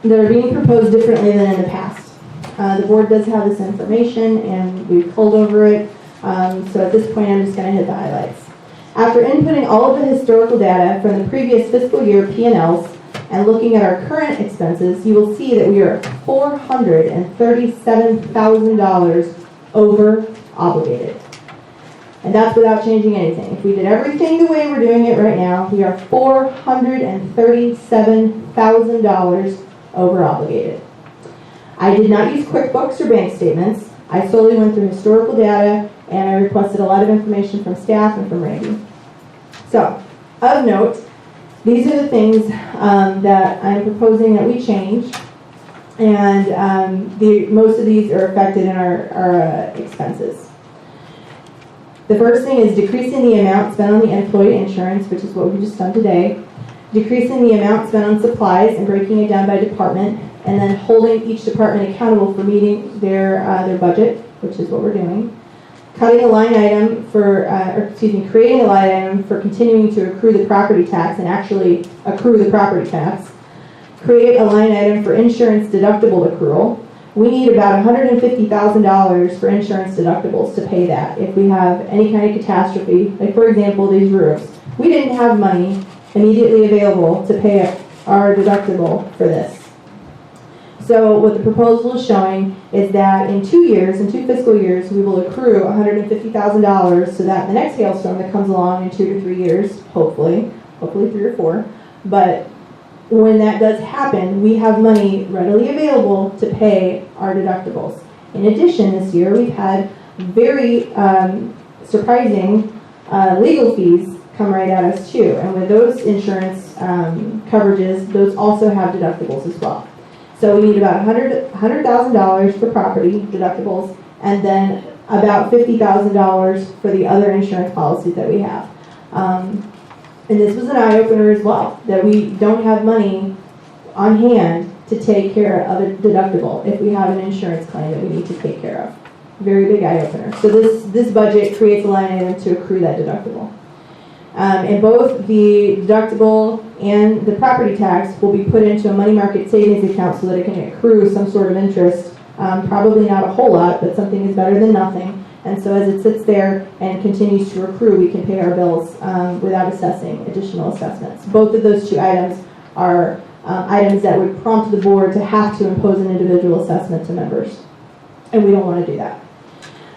that are being proposed differently than in the past. The board does have this information, and we've pulled over it, so at this point I'm just going to hit the highlights. After inputting all of the historical data from the previous fiscal year P&Ls and looking at our current expenses, you will see that we are $437,000 over obligated. And that's without changing anything. If we did everything the way we're doing it right now, we are $437,000 over obligated. I did not use QuickBooks or bank statements. I solely went through historical data, and I requested a lot of information from staff and from Randy. So, of note, these are the things that I'm proposing that we change, and most of these are affected in our expenses. The first thing is decreasing the amount spent on the employee insurance, which is what we just done today, decreasing the amount spent on supplies and breaking it down by department, and then holding each department accountable for meeting their budget, which is what we're doing. Cutting a line item creating a line item for continuing to accrue the property tax and actually accrue the property tax. Create a line item for insurance deductible accrual. We need about $150,000 for insurance deductibles to pay that if we have any kind of catastrophe, like for example these roofs. We didn't have money immediately available to pay our deductible for this. So what the proposal is showing is that in 2 fiscal years, we will accrue $150,000 so that the next hailstorm that comes along in 2 to 3 years, hopefully 3 or 4, but when that does happen, we have money readily available to pay our deductibles. In addition, this year we've had very surprising legal fees come right at us too, and with those insurance coverages, those also have deductibles as well. So we need about $100,000 for property deductibles, and then about $50,000 for the other insurance policies that we have. And this was an eye-opener as well, that we don't have money on hand to take care of a deductible if we have an insurance claim that we need to take care of. Very big eye-opener. So this budget creates a line item to accrue that deductible. And both the deductible and the property tax will be put into a money market savings account so that it can accrue some sort of interest. Probably not a whole lot, but something is better than nothing. And so as it sits there and continues to accrue, we can pay our bills without assessing additional assessments. Both of those two items are items that would prompt the board to have to impose an individual assessment to members. And we don't want to do that.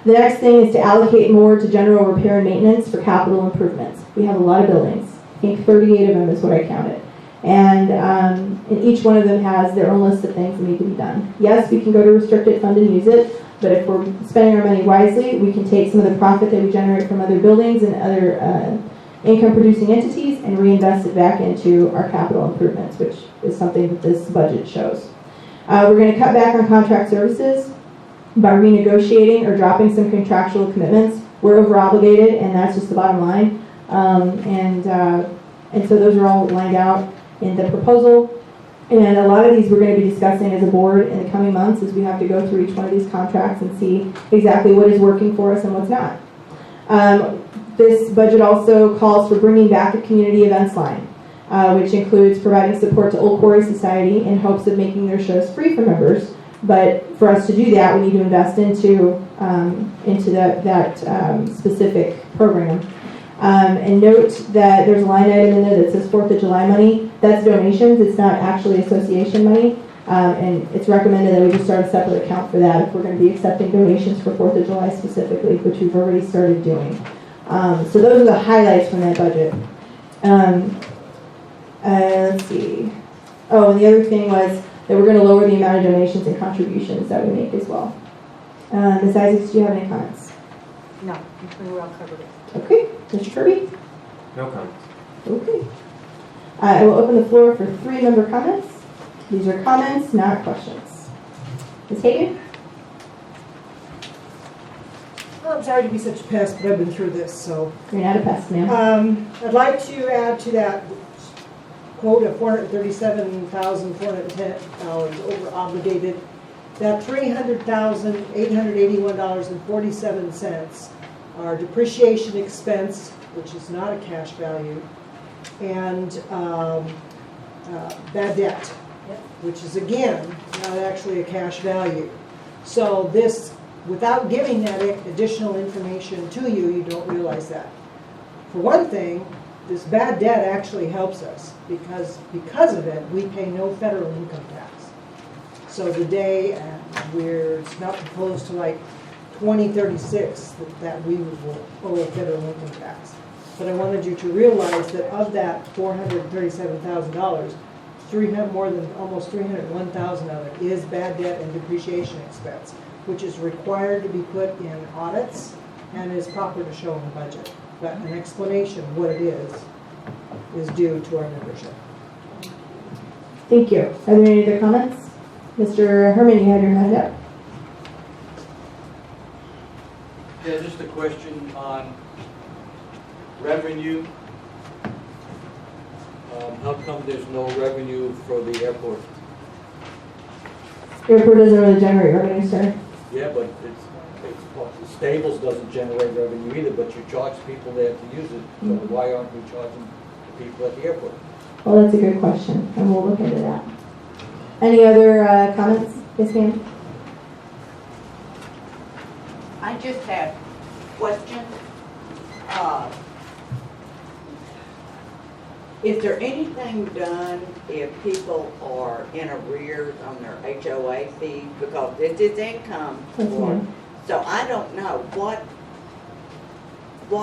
The next thing is to allocate more to general repair and maintenance for capital improvements. We have a lot of buildings. I think 38 of them is what I counted. And each one of them has their own list of things that need to be done. Yes, we can go to restricted fund and use it, but if we're spending our money wisely, we can take some of the profit that we generate from other buildings and other income-producing entities and reinvest it back into our capital improvements, which is something that this budget shows. We're going to cut back on contract services by renegotiating or dropping some contractual commitments. We're over-obligated, and that's just the bottom line. And so those are all lined out in the proposal. And a lot of these we're going to be discussing as a board in the coming months as we have to go through each one of these contracts and see exactly what is working for us and what's not. This budget also calls for bringing back a community events line, which includes providing support to Old Quarry Society in hopes of making their shows free for members. But for us to do that, we need to invest into that specific program. And note that there's a line item in there that says 4th of July money. That's donations. It's not actually association money. And it's recommended that we just start a separate account for that if we're going to be accepting donations for 4th of July specifically, which we've already started doing. So those are the highlights from that budget. Let's see. Oh, and the other thing was that we're going to lower the amount of donations and contributions that we make as well. Ms. Isaacs, do you have any comments? No, we well covered it. Okay. Mr. Kirby? No comments. Okay. I will open the floor for 3-member comments. These are comments, not questions. Ms. Hagan? I'm sorry to be such a pest, but I've been through this, so. You're not a pest, ma'am. I'd like to add to that quote of $437,410 over obligated, that $300,881.47 are depreciation expense, which is not a cash value, and bad debt, which is again not actually a cash value. So this, without giving that additional information to you, you don't realize that. For one thing, this bad debt actually helps us because of it, we pay no federal income tax. So the day, it's not proposed to like 2036 that we will owe a federal income tax. But I wanted you to realize that of that $437,000, almost $301,000 of it is bad debt and depreciation expense, which is required to be put in audits and is proper to show in the budget. But an explanation of what it is due to our membership. Thank you. Are there any other comments? Mr. Herman, you had your hand up. Yeah, just a question on revenue. How come there's no revenue for the airport? Airport doesn't really generate revenue, sir. Yeah, but the Stables doesn't generate revenue either, but you charge people there to use it. So why aren't we charging the people at the airport? Well, that's a good question, and we'll look into that. Any other comments? Yes, ma'am. I just have questions. Is there anything done if people are in arrears on their HOA fees? Because this is income. So I don't know what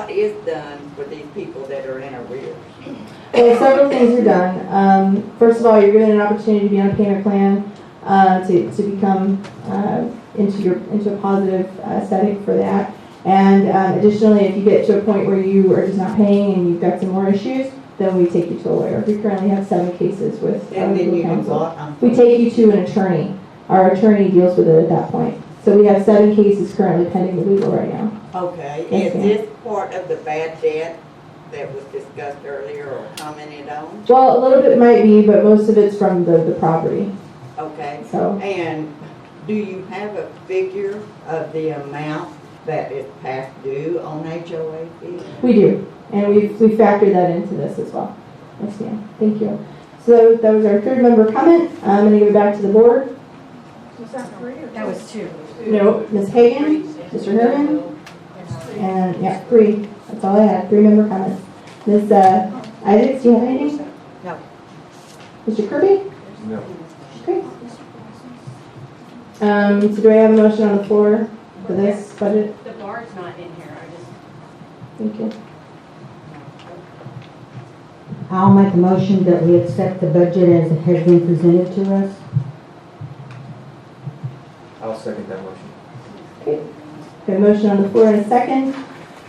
is done for these people that are in arrears. Well, several things are done. First of all, you're given an opportunity to be on a payment plan to become into a positive setting for that. And additionally, if you get to a point where you are just not paying and you've got some more issues, then we take you to a lawyer. We currently have 7 cases with our legal counsel. We take you to an attorney. Our attorney deals with it at that point. So we have 7 cases currently pending the legal right now. Okay, Yes, is this part of the bad debt that was discussed earlier or commented on? Well, a little bit might be, but most of it's from the property. Okay, So, and do you have a figure of the amount that is past due on HOA fees? we do, and we factored that into this as well. Yes, ma'am. Thank you. So that was our 3rd member comment. I'm going to give it back to the board. Was that 3 or 2? That was 2. No, Ms. Hagan, Mr. Herman, and yeah, 3. That's all I had. 3-member comments. Ms. Isaacs, do you have anything? No. Mr. Kirby? No. Okay. So do I have a motion on the floor for this budget? The bar's not in here, Thank you. I'll make a motion that we accept the budget as it has been presented to us. I'll second that motion. Okay. Got a motion on the floor and a second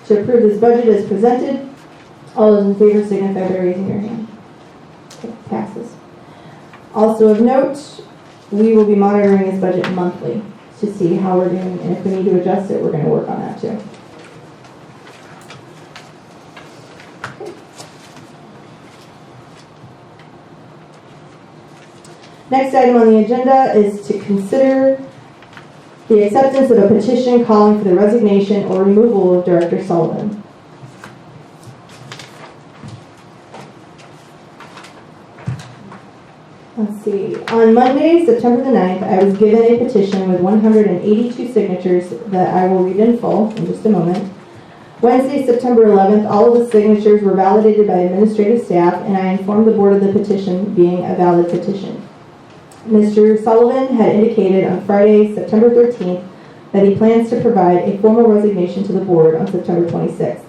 to approve this budget as presented. All those in favor signify by raising your hand. Okay, passes. Also of note, we will be monitoring this budget monthly to see how we're doing, and if we need to adjust it, we're going to work on that too. Next item on the agenda is to consider the acceptance of a petition calling for the resignation or removal of Director Salton. Let's see. On Monday, September the 9th, I was given a petition with 182 signatures that I will read in full in just a moment. Wednesday, September 11th, all of the signatures were validated by administrative staff, and I informed the board of the petition being a valid petition. Mr. Sullivan had indicated on Friday, September 13th, that he plans to provide a formal resignation to the board on September 26th.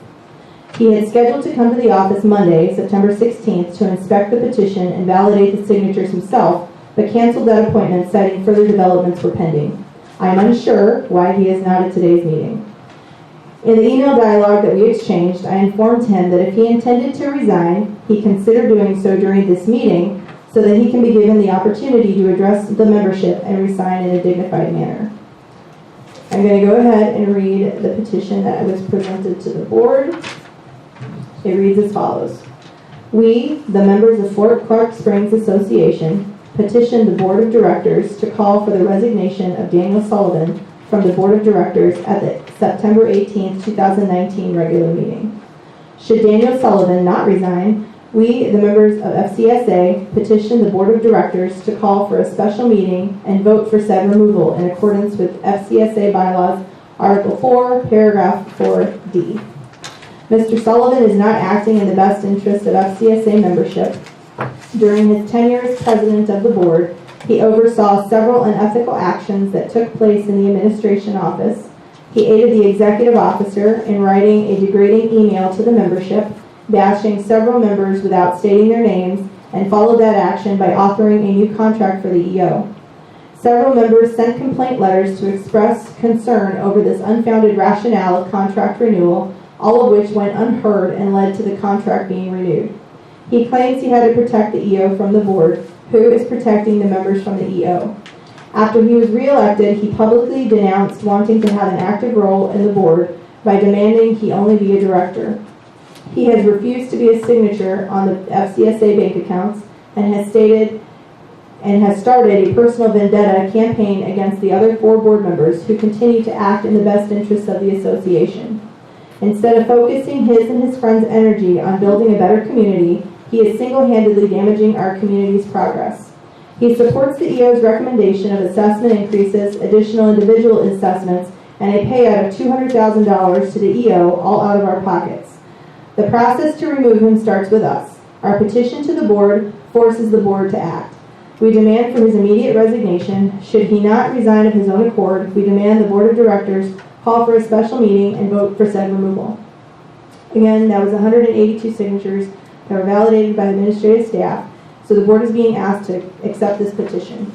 He had scheduled to come to the office Monday, September 16th, to inspect the petition and validate the signatures himself, but canceled that appointment, citing further developments were pending. I am unsure why he is not at today's meeting. In the email dialogue that we exchanged, I informed him that if he intended to resign, he considered doing so during this meeting so that he can be given the opportunity to address the membership and resign in a dignified manner. I'm going to go ahead and read the petition that was presented to the board. It reads as follows. We, the members of Fort Clark Springs Association, petition the Board of Directors to call for the resignation of Daniel Sullivan from the Board of Directors at the September 18, 2019 regular meeting. Should Daniel Sullivan not resign, we, the members of FCSA, petition the Board of Directors to call for a special meeting and vote for said removal in accordance with FCSA Bylaws, Article 4, Paragraph 4D. Mr. Sullivan is not acting in the best interest of FCSA membership. During his tenure as president of the board, he oversaw several unethical actions that took place in the administration office. He aided the executive officer in writing a degrading email to the membership, bashing several members without stating their names, and followed that action by authoring a new contract for the EO. Several members sent complaint letters to express concern over this unfounded rationale of contract renewal, all of which went unheard and led to the contract being renewed. He claims he had to protect the EO from the board, who is protecting the members from the EO. After he was reelected, he publicly denounced wanting to have an active role in the board by demanding he only be a director. He has refused to be a signature on the FCSA bank accounts and has started a personal vendetta campaign against the other 4 board members who continue to act in the best interests of the association. Instead of focusing his and his friends' energy on building a better community, he is single-handedly damaging our community's progress. He supports the EO's recommendation of assessment increases, additional individual assessments, and a payout of $200,000 to the EO, all out of our pockets. The process to remove him starts with us. Our petition to the board forces the board to act. We demand for his immediate resignation. Should he not resign of his own accord, we demand the board of directors call for a special meeting and vote for said removal. Again, that was 182 signatures that were validated by the administrative staff, so the board is being asked to accept this petition.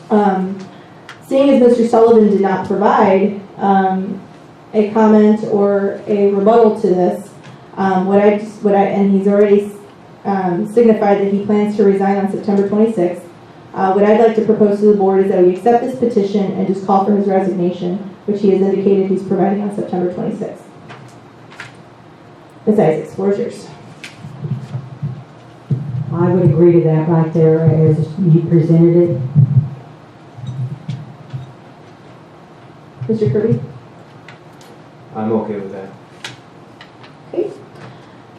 Seeing as Mr. Sullivan did not provide a comment or a rebuttal to this, and he's already signified that he plans to resign on September 26th, what I'd like to propose to the board is that we accept this petition and just call for his resignation, which he has indicated he's providing on September 26th. Ms. Isaacs, floor is yours. I would agree to that right there as you presented it. Mr. Kirby? I'm okay with that. Okay.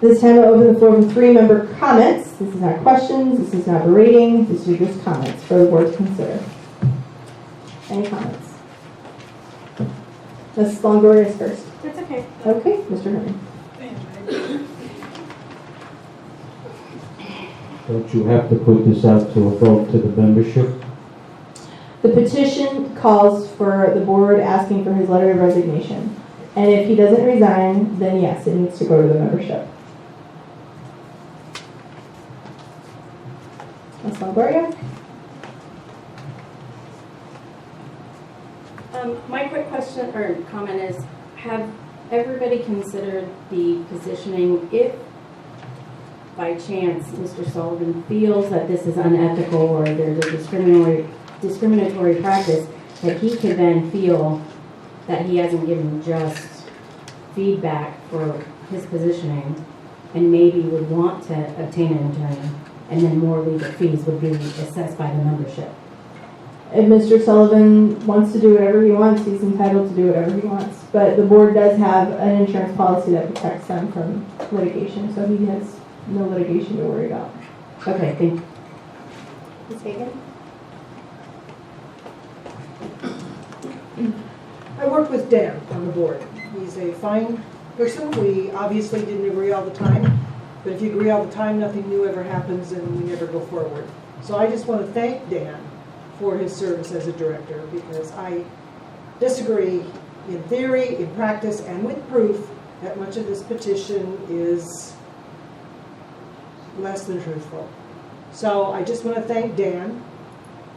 This time I'll open the floor for 3-member comments. This is not questions, this is not berating, this is just comments for the board to consider. Any comments? Ms. Longoria is first. That's okay. Okay, Mr. Herman. Don't you have to put this out to a vote to the membership? The petition calls for the board asking for his letter of resignation. And if he doesn't resign, then yes, it needs to go to the membership. Ms. Longoria? My quick question or comment is, have everybody considered the positioning if by chance Mr. Sullivan feels that this is unethical or there's a discriminatory practice, that he could then feel that he hasn't given just feedback for his positioning and maybe would want to obtain an attorney, and then more legal fees would be assessed by the membership? If Mr. Sullivan wants to do whatever he wants, he's entitled to do whatever he wants. But the board does have an insurance policy that protects them from litigation, so he has no litigation to worry about. Okay, thank you. Ms. Hagan? I work with Dan on the board. He's a fine person. We obviously didn't agree all the time, but if you agree all the time, nothing new ever happens and we never go forward. So I just want to thank Dan for his service as a director, because I disagree in theory, in practice, and with proof that much of this petition is less than truthful. So I just want to thank Dan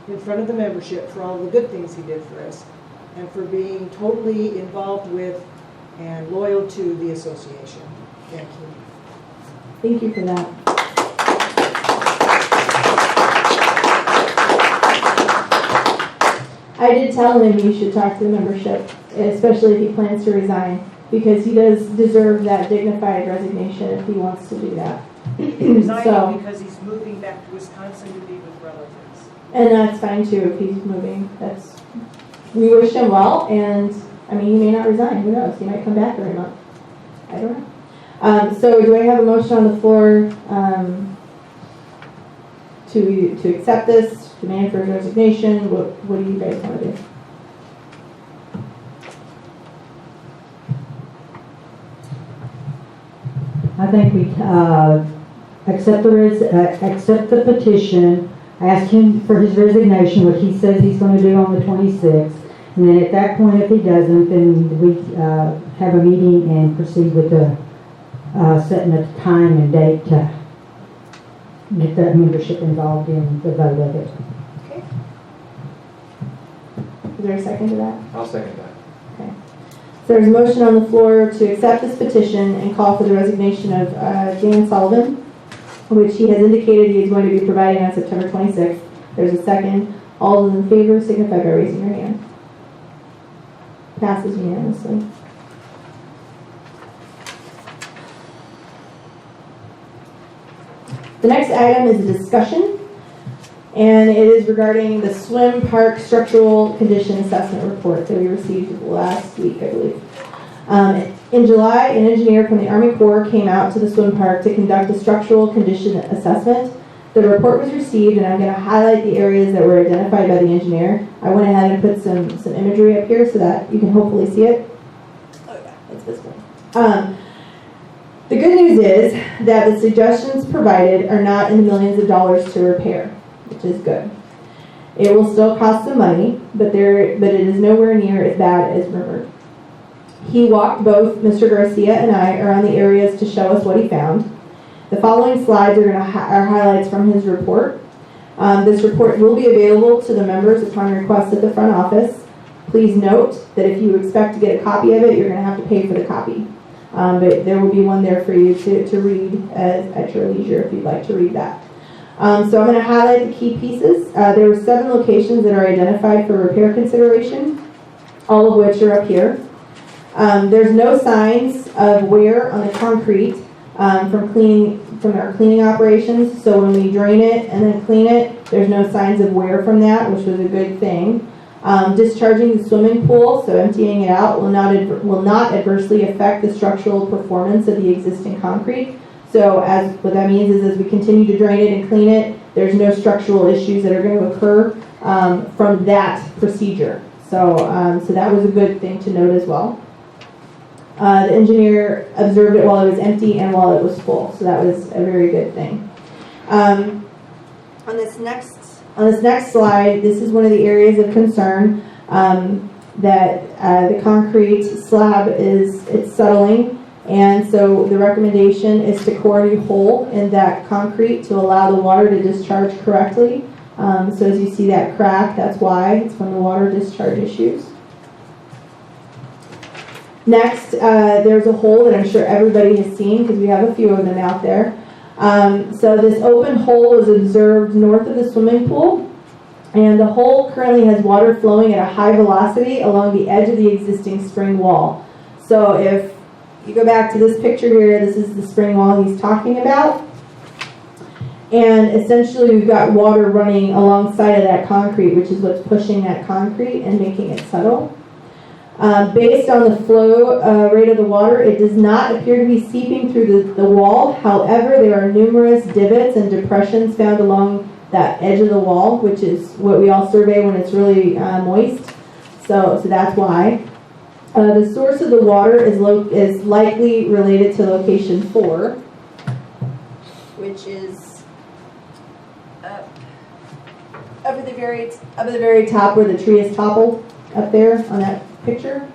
in front of the membership for all the good things he did for us and for being totally involved with and loyal to the association. Thank you. Thank you for that. I did tell him you should talk to the membership, especially if he plans to resign, because he does deserve that dignified resignation if he wants to do that. Resigning because he's moving back to Wisconsin to be with relatives. And that's fine too if he's moving. We wish him well, and I mean, he may not resign. Who knows? He might come back every month. I don't know. So do I have a motion on the floor to accept this, demand for his resignation? What do you guys want to do? I think we accept the petition, ask him for his resignation, what he says he's going to do on the 26th, and then at that point, if he doesn't, then we have a meeting and proceed with the setting a time and date to get that membership involved in the vote of it. Okay. Is there a second to that? I'll second that. Okay. So there's a motion on the floor to accept this petition and call for the resignation of Dan Salton, which he has indicated he is going to be providing on September 26th. There's a second. All those in favor signify by raising your hand. Passes unanimously. The next item is a discussion, and it is regarding the swim park structural condition assessment report that we received last week, I believe. In July, an engineer from the Army Corps came out to the swim park to conduct a structural condition assessment. The report was received, and I'm going to highlight the areas that were identified by the engineer. I went ahead and put some imagery up here so that you can hopefully see it. Oh yeah, it's visible. The good news is that the suggestions provided are not in the millions of dollars to repair, which is good. It will still cost some money, but it is nowhere near as bad as rumored. He walked both Mr. Garcia and I around the areas to show us what he found. The following slides are highlights from his report. This report will be available to the members upon request at the front office. Please note that if you expect to get a copy of it, you're going to have to pay for the copy. But there will be one there for you to read at your leisure if you'd like to read that. So I'm going to highlight the key pieces. There were 7 locations that are identified for repair consideration, all of which are up here. There's no signs of wear on the concrete from our cleaning operations. So when we drain it and then clean it, there's no signs of wear from that, which was a good thing. Discharging the swimming pool, so emptying it out, will not adversely affect the structural performance of the existing concrete. So what that means is as we continue to drain it and clean it, there's no structural issues that are going to occur from that procedure. So that was a good thing to note as well. The engineer observed it while it was empty and while it was full, so that was a very good thing. On this next slide, this is one of the areas of concern that the concrete slab it's settling, and so the recommendation is to core a new hole in that concrete to allow the water to discharge correctly. So as you see that crack, that's why it's from the water discharge issues. Next, there's a hole that I'm sure everybody has seen because we have a few of them out there. So this open hole is observed north of the swimming pool, and the hole currently has water flowing at a high velocity along the edge of the existing spring wall. So if you go back to this picture here, this is the spring wall he's talking about. And essentially we've got water running alongside of that concrete, which is what's pushing that concrete and making it settle. Based on the flow rate of the water, it does not appear to be seeping through the wall. However, there are numerous divots and depressions found along that edge of the wall, which is what we all survey when it's really moist. So that's why. The source of the water is likely related to location 4, which is up at the very top where the tree is toppled, up there on that picture.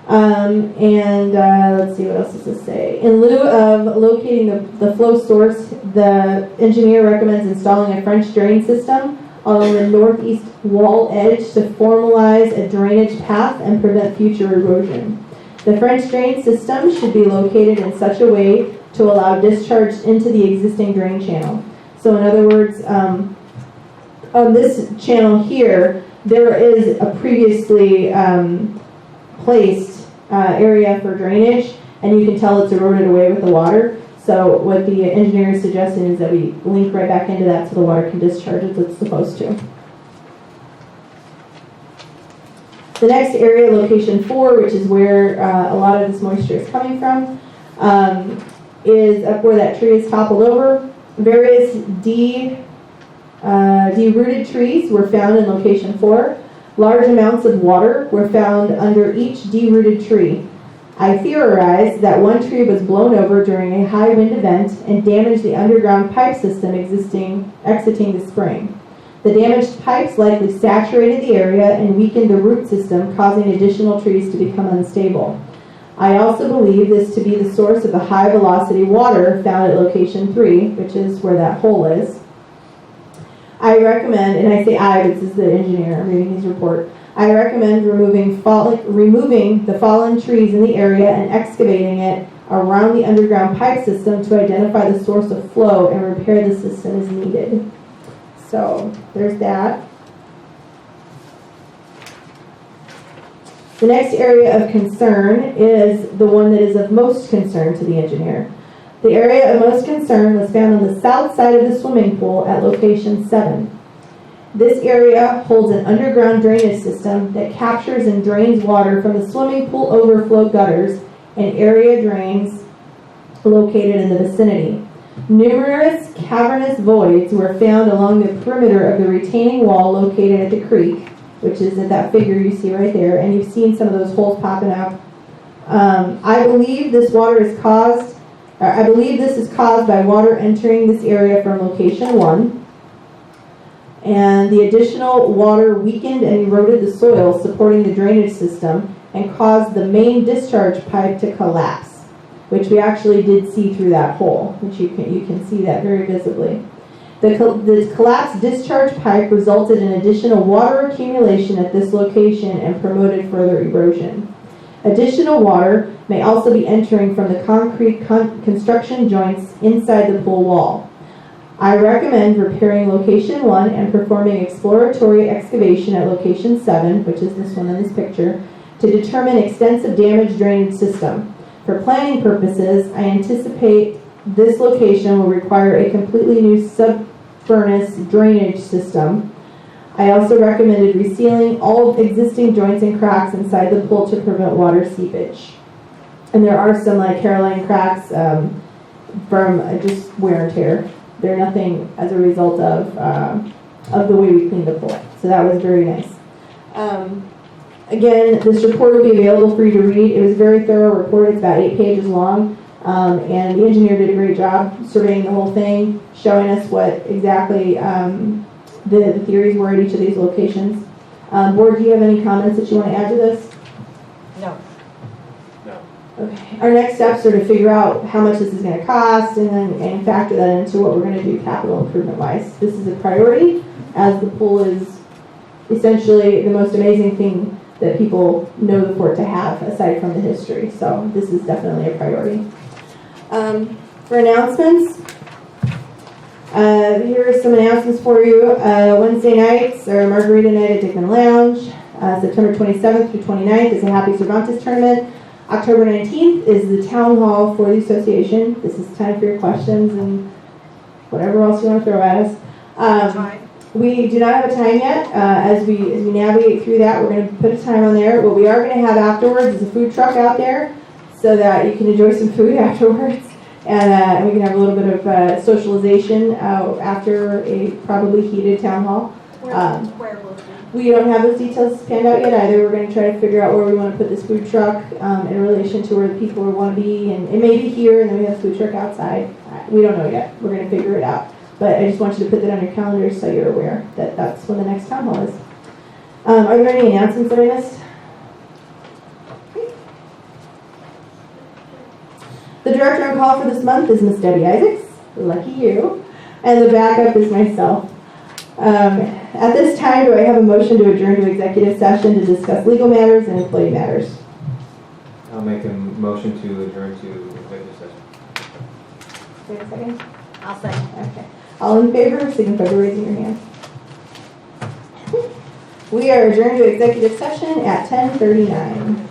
Let's see, what else does this say? In lieu of locating the flow source, the engineer recommends installing a French drain system along the northeast wall edge to formalize a drainage path and prevent future erosion. The French drain system should be located in such a way to allow discharge into the existing drain channel. So in other words, on this channel here, there is a previously placed area for drainage, and you can tell it's eroded away with the water. So what the engineer is suggesting is that we link right back into that so the water can discharge as it's supposed to. The next area, location 4, which is where a lot of this moisture is coming from, is up where that tree is toppled over. Various derooted trees were found in location 4. Large amounts of water were found under each derooted tree. I theorize that one tree was blown over during a high wind event and damaged the underground pipe system exiting the spring. The damaged pipes likely saturated the area and weakened the root system, causing additional trees to become unstable. I also believe this to be the source of the high velocity water found at location 3, which is where that hole is. I recommend, and I say I, this is the engineer reading his report, I recommend removing the fallen trees in the area and excavating it around the underground pipe system to identify the source of flow and repair the system as needed. So there's that. The next area of concern is the one that is of most concern to the engineer. The area of most concern was found on the south side of the swimming pool at location 7. This area holds an underground drainage system that captures and drains water from the swimming pool overflow gutters and area drains located in the vicinity. Numerous cavernous voids were found along the perimeter of the retaining wall located at the creek, which is at that figure you see right there, and you've seen some of those holes popping up. I believe this is caused by water entering this area from location 1. And the additional water weakened and eroded the soil supporting the drainage system and caused the main discharge pipe to collapse, which we actually did see through that hole, which you can see that very visibly. The collapsed discharge pipe resulted in additional water accumulation at this location and promoted further erosion. Additional water may also be entering from the concrete construction joints inside the pool wall. I recommend repairing location 1 and performing exploratory excavation at location 7, which is this one in this picture, to determine extensive damage drainage system. For planning purposes, I anticipate this location will require a completely new sub-furnace drainage system. I also recommended resealing all existing joints and cracks inside the pool to prevent water seepage. And there are some like hairline cracks from just wear and tear. They're nothing as a result of the way we cleaned the pool. So that was very nice. Again, this report will be available for you to read. It was a very thorough report. It's about 8 pages long. And the engineer did a great job surveying the whole thing, showing us what exactly the theories were at each of these locations. Board, do you have any comments that you want to add to this? No. Okay. Our next steps are to figure out how much this is going to cost and factor that into what we're going to do capital improvement wise. This is a priority as the pool is essentially the most amazing thing that people know the fort to have aside from the history. So this is definitely a priority. For announcements, here are some announcements for you. Wednesday nights are Margarita Night at Dickman Lounge. September 27th through 29th is a Happy Cervantes tournament. October 19th is the town hall for the association. This is time for your questions and whatever else you want to throw at us. We do not have a time yet. As we navigate through that, we're going to put a time on there. What we are going to have afterwards is a food truck out there so that you can enjoy some food afterwards. And we can have a little bit of socialization after a probably heated town hall. Where will it be? We don't have those details planned out yet either. We're going to try to figure out where we want to put this food truck in relation to where the people want to be. And it may be here, and then we have a food truck outside. We don't know yet. We're going to figure it out. But I just want you to put that on your calendars so you're aware that that's when the next town hall is. Are there any announcements that I missed? The director on call for this month is Miss Debbie Isaacs. Lucky you. And the backup is myself. At this time, do I have a motion to adjourn to executive session to discuss legal matters and employee matters? I'll make a motion to adjourn to executive session. Wait a second. I'll second. Okay. All in favor, signify by raising your hand. We are adjourned to executive session at 10:39.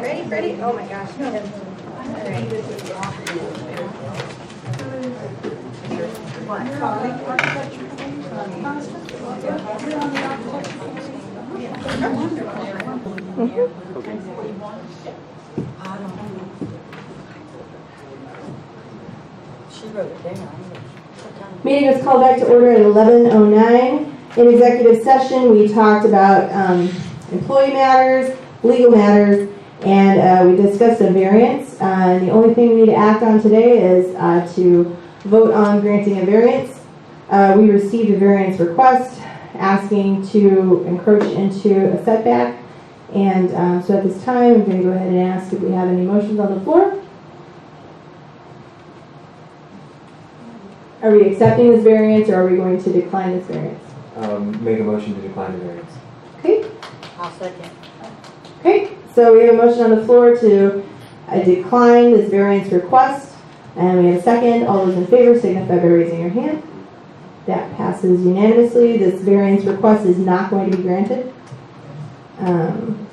Ready, Freddie? Oh my gosh. She wrote it down. Meeting is called back to order at 11:09. In executive session, we talked about employee matters, legal matters, and we discussed a variance. The only thing we need to act on today is to vote on granting a variance. We received a variance request asking to encroach into a setback. And so at this time, I'm going to go ahead and ask if we have any motions on the floor. Are we accepting this variance or are we going to decline this variance? Make a motion to decline the variance. Okay. I'll second. Okay, so we have a motion on the floor to decline this variance request. And we have a second. All those in favor signify by raising your hand. That passes unanimously. This variance request is not going to be granted. I'm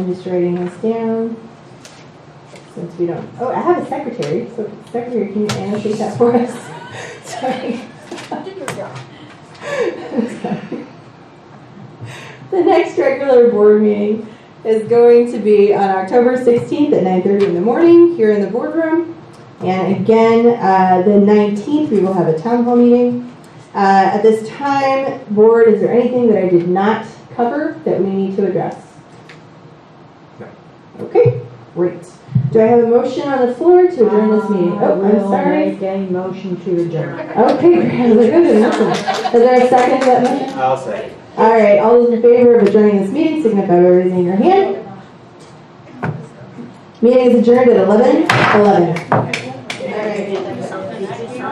just writing this down. Since we don't, oh, I have a secretary. So secretary, can you annotate that for us? Sorry. Do your job. Sorry. The next regular board meeting is going to be on October 16th at 9:30 in the morning here in the boardroom. And again, the 19th, we will have a town hall meeting. At this time, board, is there anything that I did not cover that we need to address? No. Okay, great. Do I have a motion on the floor to adjourn this meeting? Oh, I'm sorry. Make a motion to adjourn. Okay, is there a second to that motion? I'll say. All right, all those in favor of adjourning this meeting signify by raising your hand. Meeting is adjourned at 11:11. All right.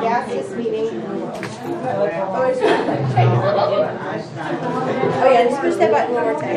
Gas this meeting. Oh yeah, just push that button one more time.